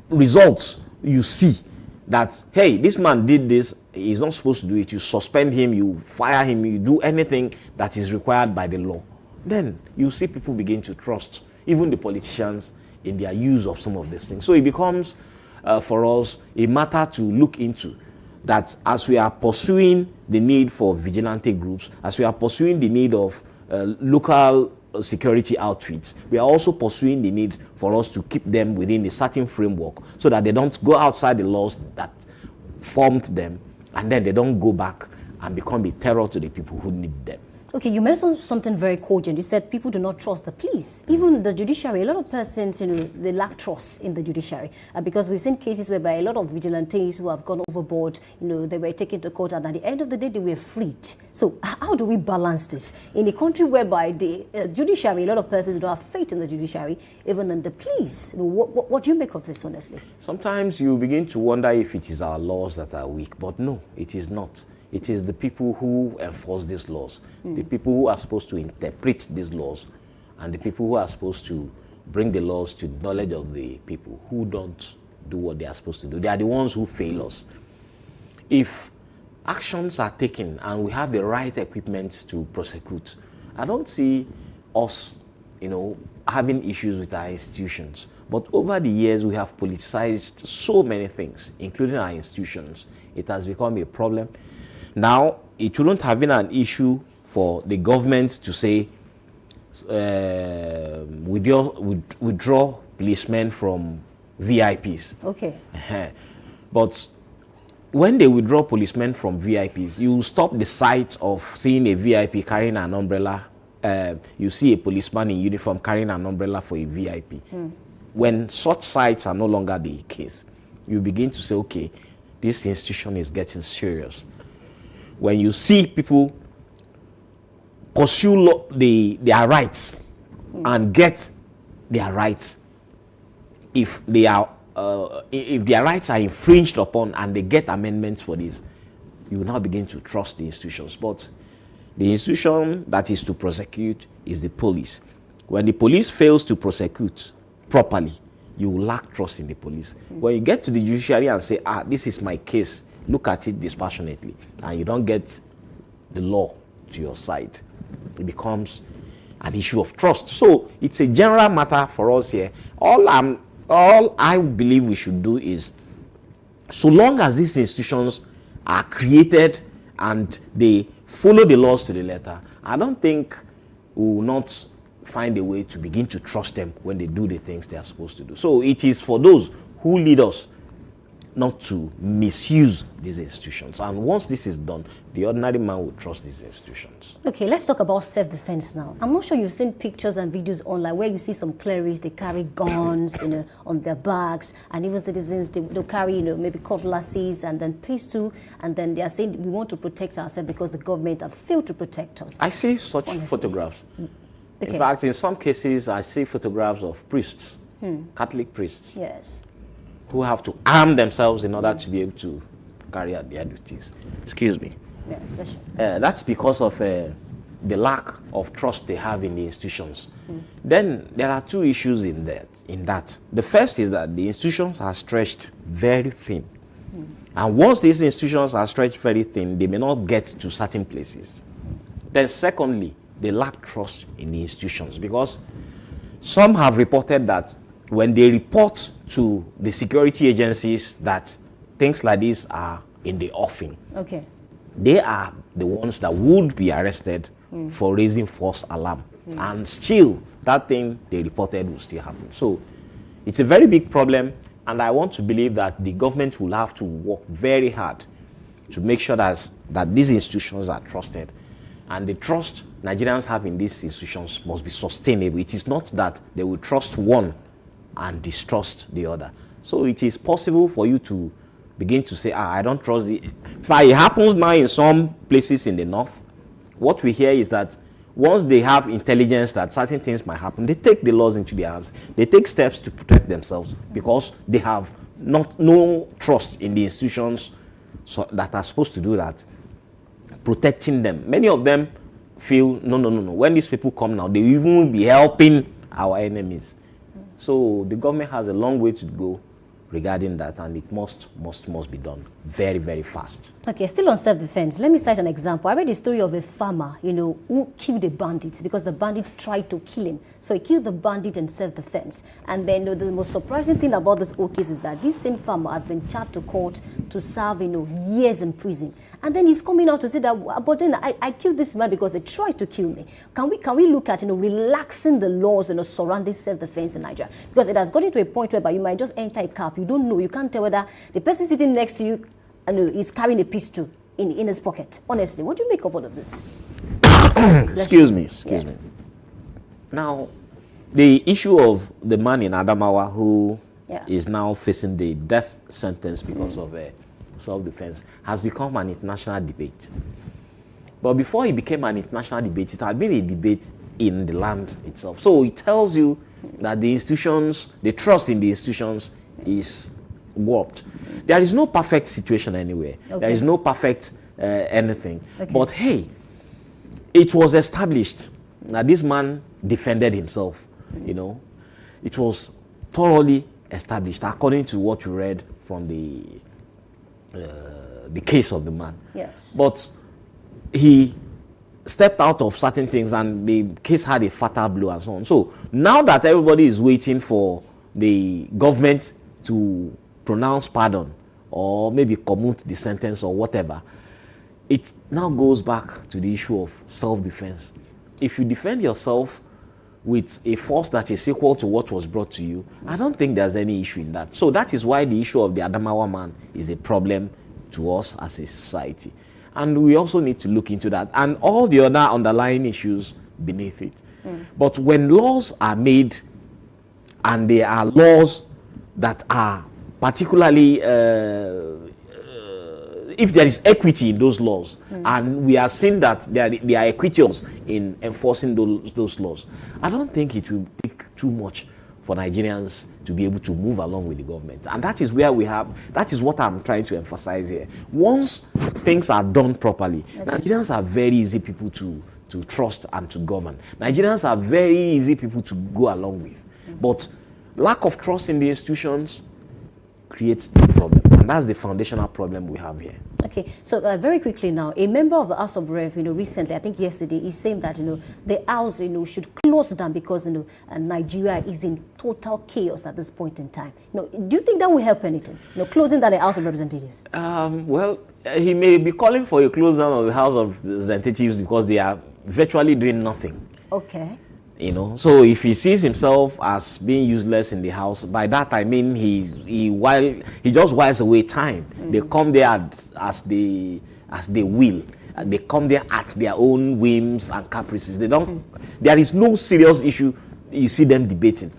results, you see that, hey, this man did this, he's not supposed to do it, you suspend him, you fire him, you do anything that is required by the law, then you see people begin to trust even the politicians in their use of some of these things. So it becomes for us a matter to look into, that as we are pursuing the need for vigilante groups, as we are pursuing the need of local security outfits, we are also pursuing the need for us to keep them within a certain framework so that they don't go outside the laws that formed them, and then they don't go back and become a terror to the people who need them. Okay, you mentioned something very cogent. You said people do not trust the police. Even the judiciary, a lot of persons, they lack trust in the judiciary. Because we've seen cases whereby a lot of vigilantes who have gone overboard, they were taken to court, and at the end of the day, they were freed. So how do we balance this? In a country whereby the judiciary, a lot of persons don't have faith in the judiciary, even in the police. What do you make of this, honestly? Sometimes you begin to wonder if it is our laws that are weak, but no, it is not. It is the people who enforce these laws, the people who are supposed to interpret these laws, and the people who are supposed to bring the laws to the knowledge of the people who don't do what they are supposed to do. They are the ones who fail us. If actions are taken and we have the right equipment to prosecute, I don't see us, having issues with our institutions. But over the years, we have politicized so many things, including our institutions. It has become a problem. Now, it wouldn't have been an issue for the government to say, withdraw policemen from VIPs. Okay. But when they withdraw policemen from VIPs, you stop the sight of seeing a VIP carrying an umbrella. You see a policeman in uniform carrying an umbrella for a VIP. When such sights are no longer the case, you begin to say, okay, this institution is getting serious. When you see people pursue their rights and get their rights, if their rights are infringed upon and they get amendments for this, you will now begin to trust the institutions. But the institution that is to prosecute is the police. When the police fails to prosecute properly, you will lack trust in the police. When you get to the judiciary and say, this is my case, look at it dispassionately, and you don't get the law to your side, it becomes an issue of trust. So it's a general matter for us here. All I believe we should do is, so long as these institutions are created and they follow the laws to the letter, I don't think we will not find a way to begin to trust them when they do the things they are supposed to do. So it is for those who lead us not to misuse these institutions. And once this is done, the ordinary man will trust these institutions. Okay, let's talk about self-defense now. I'm not sure you've seen pictures and videos online where you see some clerics, they carry guns, on their backs, and even citizens, they'll carry, maybe cutlasses and then pistol, and then they are saying we want to protect ourselves because the government have failed to protect us. I see such photographs. Okay. In fact, in some cases, I see photographs of priests, Catholic priests. Yes. Who have to arm themselves in order to be able to carry out their duties. Excuse me. Yeah, that's because of the lack of trust they have in the institutions. Then there are two issues in that. The first is that the institutions are stretched very thin. And once these institutions are stretched very thin, they may not get to certain places. Then secondly, they lack trust in the institutions, because some have reported that when they report to the security agencies that things like this are in the offing, Okay. they are the ones that would be arrested for raising false alarm. And still, that thing they reported will still happen. So it's a very big problem, and I want to believe that the government will have to work very hard to make sure that these institutions are trusted. And the trust Nigerians have in these institutions must be sustainable. It is not that they will trust one and distrust the other. So it is possible for you to begin to say, I don't trust the... In fact, it happens now in some places in the north. What we hear is that once they have intelligence that certain things might happen, they take the laws into their hands. They take steps to protect themselves because they have no trust in the institutions that are supposed to do that, protecting them. Many of them feel, no. When these people come now, they will even be helping our enemies. So the government has a long way to go regarding that, and it must be done very, very fast. Okay, still on self-defense, let me cite an example. I read the story of a farmer, who killed a bandit because the bandit tried to kill him. So he killed the bandit in self-defense. And then the most surprising thing about this whole case is that this same farmer has been charged to court to serve, years in prison. And then he's coming out to say that, but then I killed this man because they tried to kill me. Can we look at, relaxing the laws, surrounding self-defense in Nigeria? Because it has gotten to a point whereby you might just enter a car, you don't know, you can't tell whether the person sitting next to you is carrying a pistol in his pocket. Honestly, what do you make of all of this? Excuse me. Now, the issue of the man in Adamawa who is now facing the death sentence because of self-defense has become an international debate. But before it became an international debate, it had been a debate in the land itself. So it tells you that the institutions, the trust in the institutions is warped. There is no perfect situation anywhere. Okay. There is no perfect anything. Okay. But hey, it was established that this man defended himself. It was thoroughly established according to what you read from the case of the man. Yes. But he stepped out of certain things, and the case had a fatal blow and so on. So now that everybody is waiting for the government to pronounce pardon or maybe commute the sentence or whatever, it now goes back to the issue of self-defense. If you defend yourself with a force that is equal to what was brought to you, I don't think there's any issue in that. So that is why the issue of the Adamawa man is a problem to us as a society. And we also need to look into that and all the other underlying issues beneath it. But when laws are made, and they are laws that are particularly, if there is equity in those laws, and we are seeing that they are equitous in enforcing those laws, I don't think it will take too much for Nigerians to be able to move along with the government. And that is where that is what I'm trying to emphasize here. Once things are done properly, Nigerians are very easy people to trust and to govern. Nigerians are very easy people to go along with. But lack of trust in the institutions creates the problem, and that's the foundational problem we have here. Okay, so very quickly now, a member of the House of Rev, recently, I think yesterday, is saying that, the House, should close down because, Nigeria is in total chaos at this point in time. Do you think that will help anything? Closing down the House of Representatives? Well, he may be calling for a close down of the House of Representatives because they are virtually doing nothing. Okay. So if he sees himself as being useless in the house, by that I mean he just whiles away time. They come there as they will. They come there at their own whims and caprices. There is no serious issue you see them debating,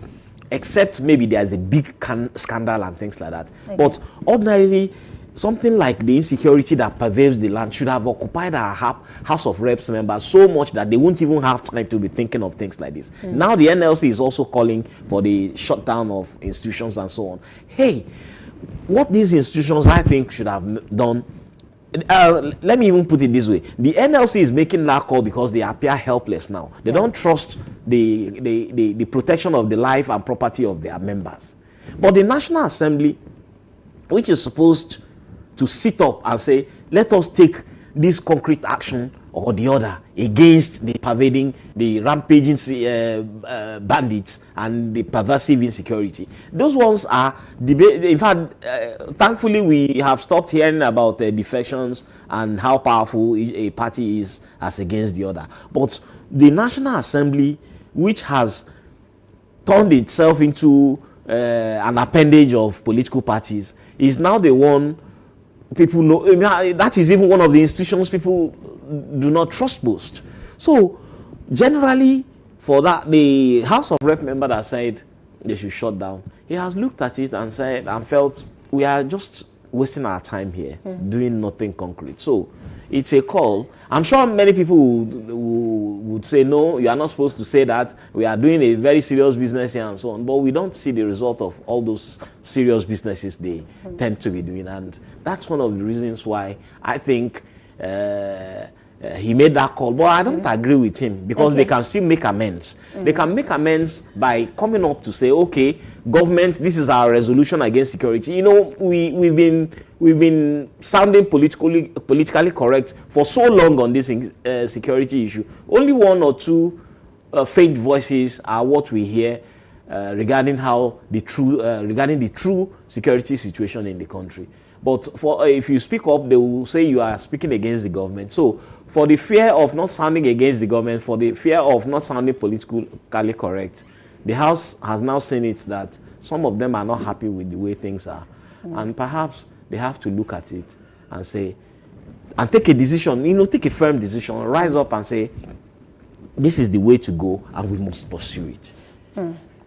except maybe there's a big scandal and things like that. Okay. But ordinarily, something like the insecurity that pervades the land should have occupied our House of Reps members so much that they won't even have time to be thinking of things like this. Now the NLC is also calling for the shutdown of institutions and so on. Hey, what these institutions I think should have done, let me even put it this way. The NLC is making that call because they appear helpless now. They don't trust the protection of the life and property of their members. But the National Assembly, which is supposed to sit up and say, let us take this concrete action or the other against the pervading, the rampaging bandits and the pervasive insecurity. Those ones are debate. In fact, thankfully, we have stopped hearing about defections and how powerful a party is as against the other. But the National Assembly, which has turned itself into an appendage of political parties, is now the one people know. I mean, that is even one of the institutions people do not trust most. So generally, for that, the House of Rep member that said they should shut down, he has looked at it and said and felt we are just wasting our time here doing nothing concrete. So it's a call. I'm sure many people would say, no, you are not supposed to say that. We are doing a very serious business here and so on. But we don't see the result of all those serious businesses they tend to be doing. And that's one of the reasons why I think he made that call. But I don't agree with him, because they can still make amends. They can make amends by coming up to say, okay, government, this is our resolution against security. You know, we've been sounding politically correct for so long on this security issue. Only one or two faint voices are what we hear regarding the true security situation in the country. But if you speak up, they will say you are speaking against the government. So for the fear of not sounding against the government, for the fear of not sounding politically correct, the House has now seen it that some of them are not happy with the way things are. And perhaps they have to look at it and say, and take a decision, take a firm decision, rise up and say, this is the way to go and we must pursue it.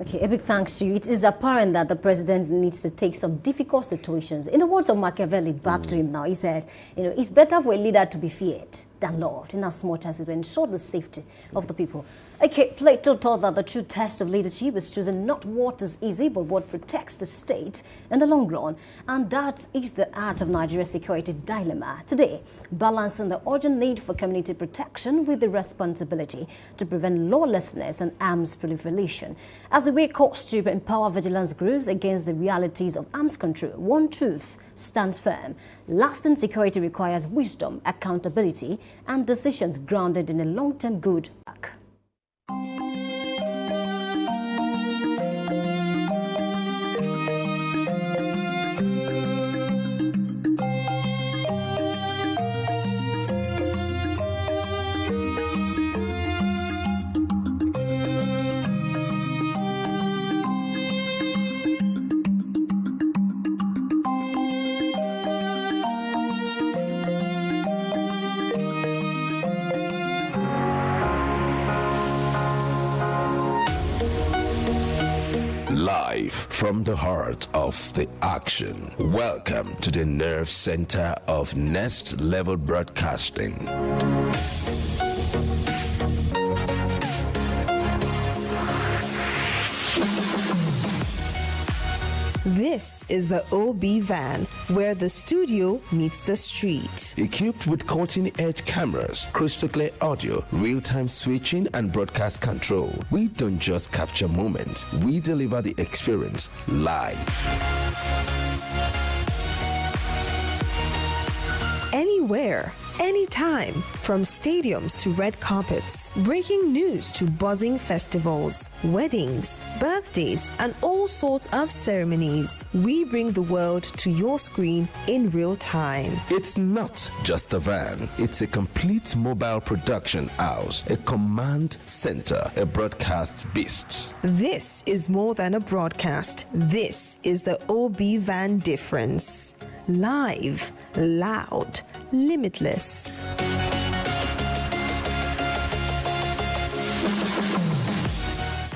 Okay, a big thanks to you. It is apparent that the president needs to take some difficult situations. In the words of Machiavelli, back to him now, he said, it's better for a leader to be feared than loved, in as much as it will ensure the safety of the people. Okay, Plato taught that the true test of leadership is choosing not what is easy, but what protects the state in the long run. And that is the art of Nigeria's security dilemma today, balancing the urgent need for community protection with the responsibility to prevent lawlessness and arms proliferation. As the way calls to empower vigilance groups against the realities of arms control, one truth stands firm. Lasting security requires wisdom, accountability, and decisions grounded in a long-term good. Live from the heart of the action. Welcome to the nerve center of Next Level Broadcasting. This is the OB van, where the studio meets the street. Equipped with cutting-edge cameras, crystal clear audio, real-time switching, and broadcast control, we don't just capture moments, we deliver the experience live. Anywhere, anytime, from stadiums to red carpets, breaking news to buzzing festivals, weddings, birthdays, and all sorts of ceremonies. We bring the world to your screen in real time. It's not just a van, it's a complete mobile production house, a command center, a broadcast beast. This is more than a broadcast. This is the OB van difference. Live, loud, limitless.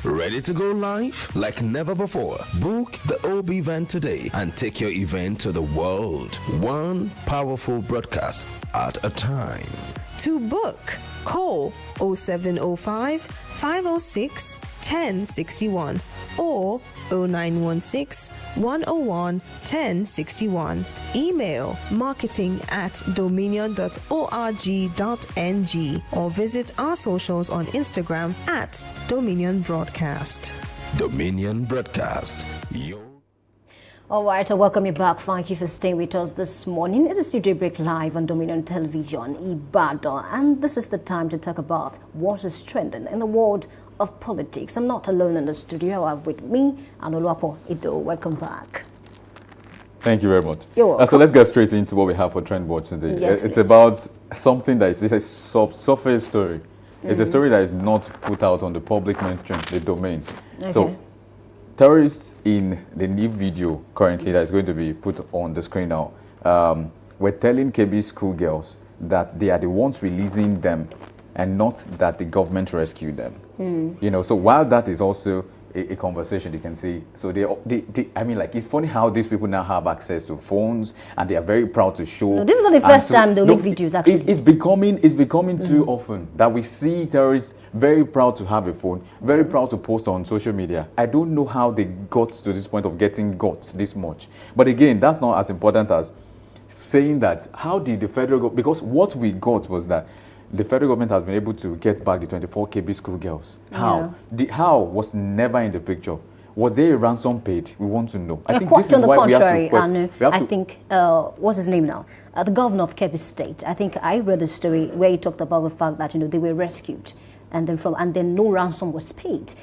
Ready to go live like never before? Book the OB van today and take your event to the world. One powerful broadcast at a time. To book, call 0705 506 1061 or 0916 101 1061. Email marketing@dominion.org.ng or visit our socials on Instagram @Dominion Broadcast. Dominion Broadcast. All right, I welcome you back. Thank you for staying with us this morning. It is still Daybreak Live on Dominion Television, Ibadan, and this is the time to talk about what is trending in the world of politics. I'm not alone in the studio. I have with me Anoluwapo Ido. Welcome back. Thank you very much. You're welcome. So let's get straight into what we have for Trend Watch today. Yes, it's please. about something that is a surface story. It's a story that is not put out on the public mainstream, the domain. Okay. So terrorists in the new video currently that is going to be put on the screen now, we're telling KB schoolgirls that they are the ones releasing them and not that the government rescued them. You know, so while that is also a conversation, you can see, so I mean, like, it's funny how these people now have access to phones and they are very proud to show. No, this is not the first time they'll leak videos, actually. It's becoming too often that we see terrorists very proud to have a phone, very proud to post on social media. I don't know how they got to this point of getting guts this much. But again, that's not as important as saying that how did the federal government, because what we got was that the federal government has been able to get back the 24 KB schoolgirls. How? The how was never in the picture. Was there a ransom paid? We want to know. I think Quite this is on the why contrary, we have to I think, what's his name now? The governor of Kebbi State. I think I read a story where he talked about the fact that, they were rescued. And then no ransom was paid.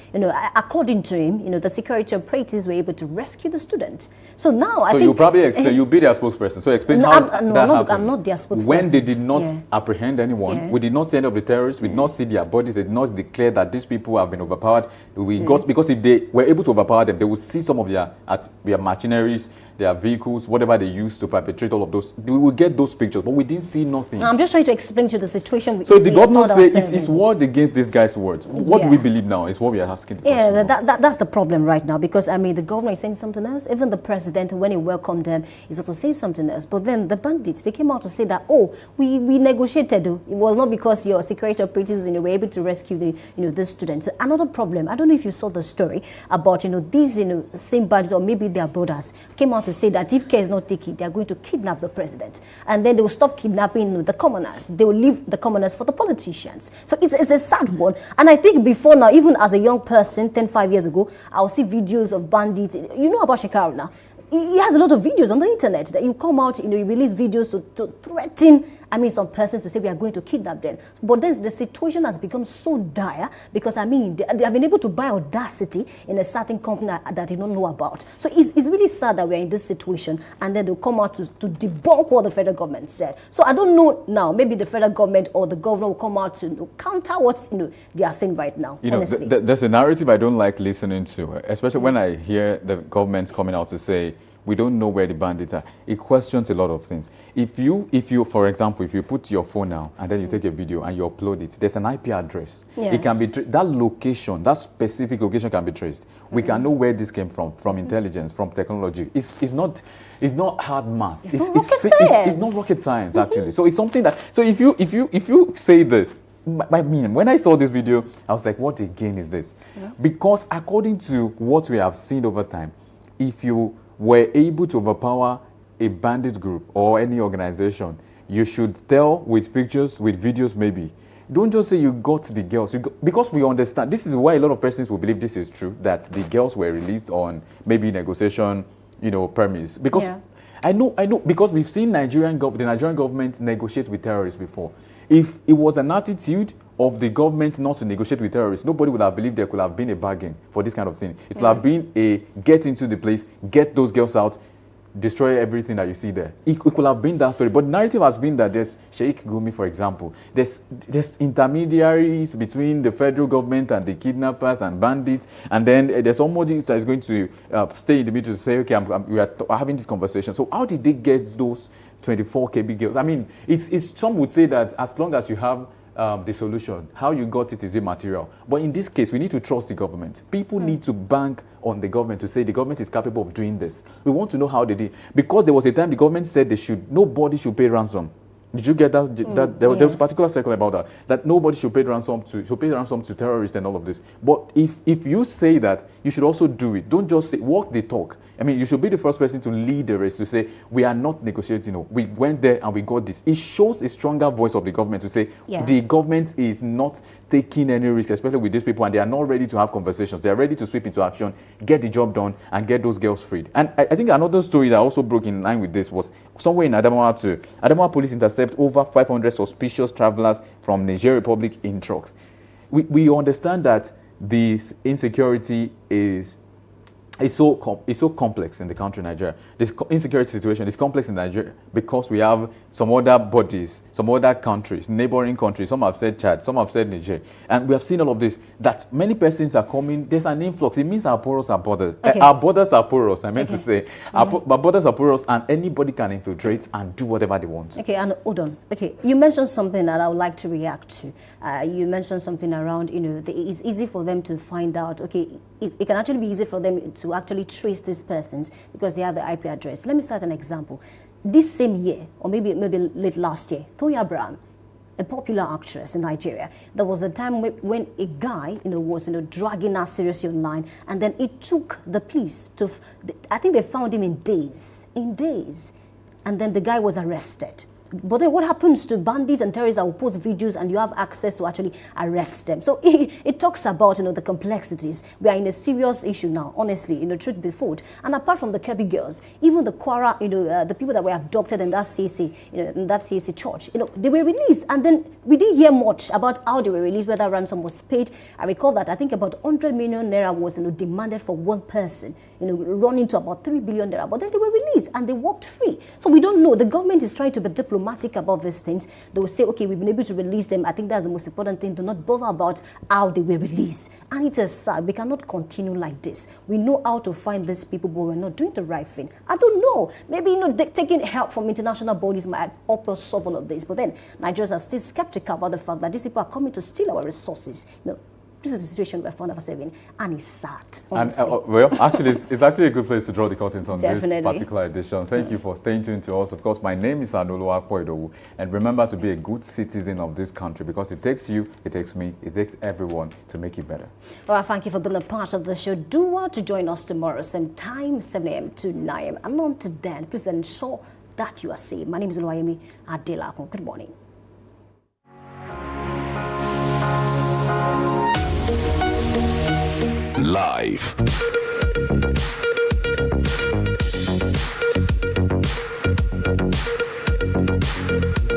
According to him, the security operatives were able to rescue the student. So now I think you probably explain. You'll be their spokesperson. So explain how that happened. I'm not their spokesperson. When they did not apprehend anyone, we did not see any of the terrorists. We did not see their bodies. They did not declare that these people have been overpowered. Because if they were able to overpower them, they would see some of their machineries, their vehicles, whatever they used to perpetrate all of those. We will get those pictures, but we didn't see nothing. I'm just trying to explain to you the situation. So the government says it's word against this guy's words. What do we believe now is what we are asking. That's the problem right now, because the governor is saying something else. Even the president, when he welcomed them, is also saying something else. But then the bandits, they came out to say that, we negotiated. It was not because your security operatives were able to rescue the students. Another problem. I don't know if you saw the story about these same bandits, or maybe their brothers, came out to say that if care is not taken, they are going to kidnap the president, and then they will stop kidnapping the commoners. They will leave the commoners for the politicians. So it's a sad one. And I think before now, even as a young person, 5 years ago, I'll see videos of bandits. You know about Shekaru now. He has a lot of videos on the internet that you come out, you release videos to threaten, some persons to say we are going to kidnap them. But then the situation has become so dire because, they have been able to buy audacity in a certain company that you don't know about. So it's really sad that we're in this situation, and then they'll come out to debunk what the federal government said. So I don't know now, maybe the federal government or the governor will come out to counter what they are saying right now, honestly. There's a narrative I don't like listening to, especially when I hear the government coming out to say, we don't know where the bandits are. It questions a lot of things. If you, for example, if you put your phone now and then you take a video and you upload it, there's an IP address. Yes. It can be that location, that specific location can be traced. We can know where this came from intelligence, from technology. It's not hard math. It's not rocket science actually. So it's something that. So if you say this. When I saw this video, I was like, what again is this? Because according to what we have seen over time, if you were able to overpower a bandit group or any organization, you should tell with pictures, with videos maybe. Don't just say you got the girls. Because we understand, this is why a lot of persons will believe this is true, that the girls were released on maybe negotiation, premise. Because I know, because we've seen the Nigerian government negotiate with terrorists before. If it was an attitude of the government not to negotiate with terrorists, nobody would have believed there could have been a bargain for this kind of thing. It would have been a get into the place, get those girls out, destroy everything that you see there. It could have been that story. But the narrative has been that there's Sheikh Gumi, for example. There's intermediaries between the federal government and the kidnappers and bandits. And then there's somebody that is going to stay in the middle to say, okay, we are having this conversation. So how did they get those 24 KB girls? It's some would say that as long as you have the solution, how you got it is immaterial. But in this case, we need to trust the government. People need to bank on the government to say the government is capable of doing this. We want to know how they did. Because there was a time the government said nobody should pay ransom. Did you get that? There was a particular circle about that nobody should pay ransom to terrorists and all of this. But if you say that, you should also do it. Don't just say walk the talk. I mean, you should be the first person to lead the race to say, we are not negotiating. No. We went there and we got this. It shows a stronger voice of the government to say, the government is not taking any risk, especially with these people, and they are not ready to have conversations. They are ready to sweep into action, get the job done, and get those girls freed. And I think another story that also broke in line with this was somewhere in Adamawa too. Adamawa police intercept over 500 suspicious travelers from Niger Republic in trucks. We understand that this insecurity is so complex in the country Nigeria. This insecurity situation is complex in Nigeria because we have some other bodies, some other countries, neighboring countries. Some have said Chad, some have said Niger. And we have seen all of this, that many persons are coming. There's an influx. It means our borders are borders. Our borders are porous, I meant to say. Our borders are porous, and anybody can infiltrate and do whatever they want. Okay, and hold on. Okay, you mentioned something that I would like to react to. You mentioned something around, it's easy for them to find out. Okay, it can actually be easy for them to actually trace these persons because they have the IP address. Let me start an example. This same year, or maybe late last year, Toya Brown, a popular actress in Nigeria, there was a time when a guy, was dragging her seriously online, and then it took the police to, I think they found him in days, and then the guy was arrested. But then what happens to bandits and terrorists that will post videos and you have access to actually arrest them? So it talks about, the complexities. We are in a serious issue now, honestly, truth be told. And apart from the Kebbi girls, even the Kwara, the people that were abducted in that CAC, in that CAC church, they were released. And then we didn't hear much about how they were released, whether ransom was paid. I recall that I think about 100 million naira was, demanded for one person, running to about 3 billion naira. But then they were released and they walked free. So we don't know. The government is trying to be diplomatic about these things. They will say, okay, we've been able to release them. I think that's the most important thing. Do not bother about how they were released. And it is sad. We cannot continue like this. We know how to find these people, but we're not doing the right thing. I don't know. Maybe, taking help from international bodies might help us solve all of this. But then Nigerians are still skeptical about the fact that these people are coming to steal our resources. This is the situation we're found ourselves in, and it's sad. And well, actually, it's actually a good place to draw the curtains on Definitely. This particular edition. Thank you for staying tuned to us. Of course, my name is Anolo Akpoidowu, and remember to be a good citizen of this country because it takes you, it takes me, it takes everyone to make it better. Well, thank you for being a part of the show. Do want to join us tomorrow, same time, 7 a.m. to 9 a.m. And until then, please ensure that you are safe. My name is Oluwayemi Adelakun. Good morning. Live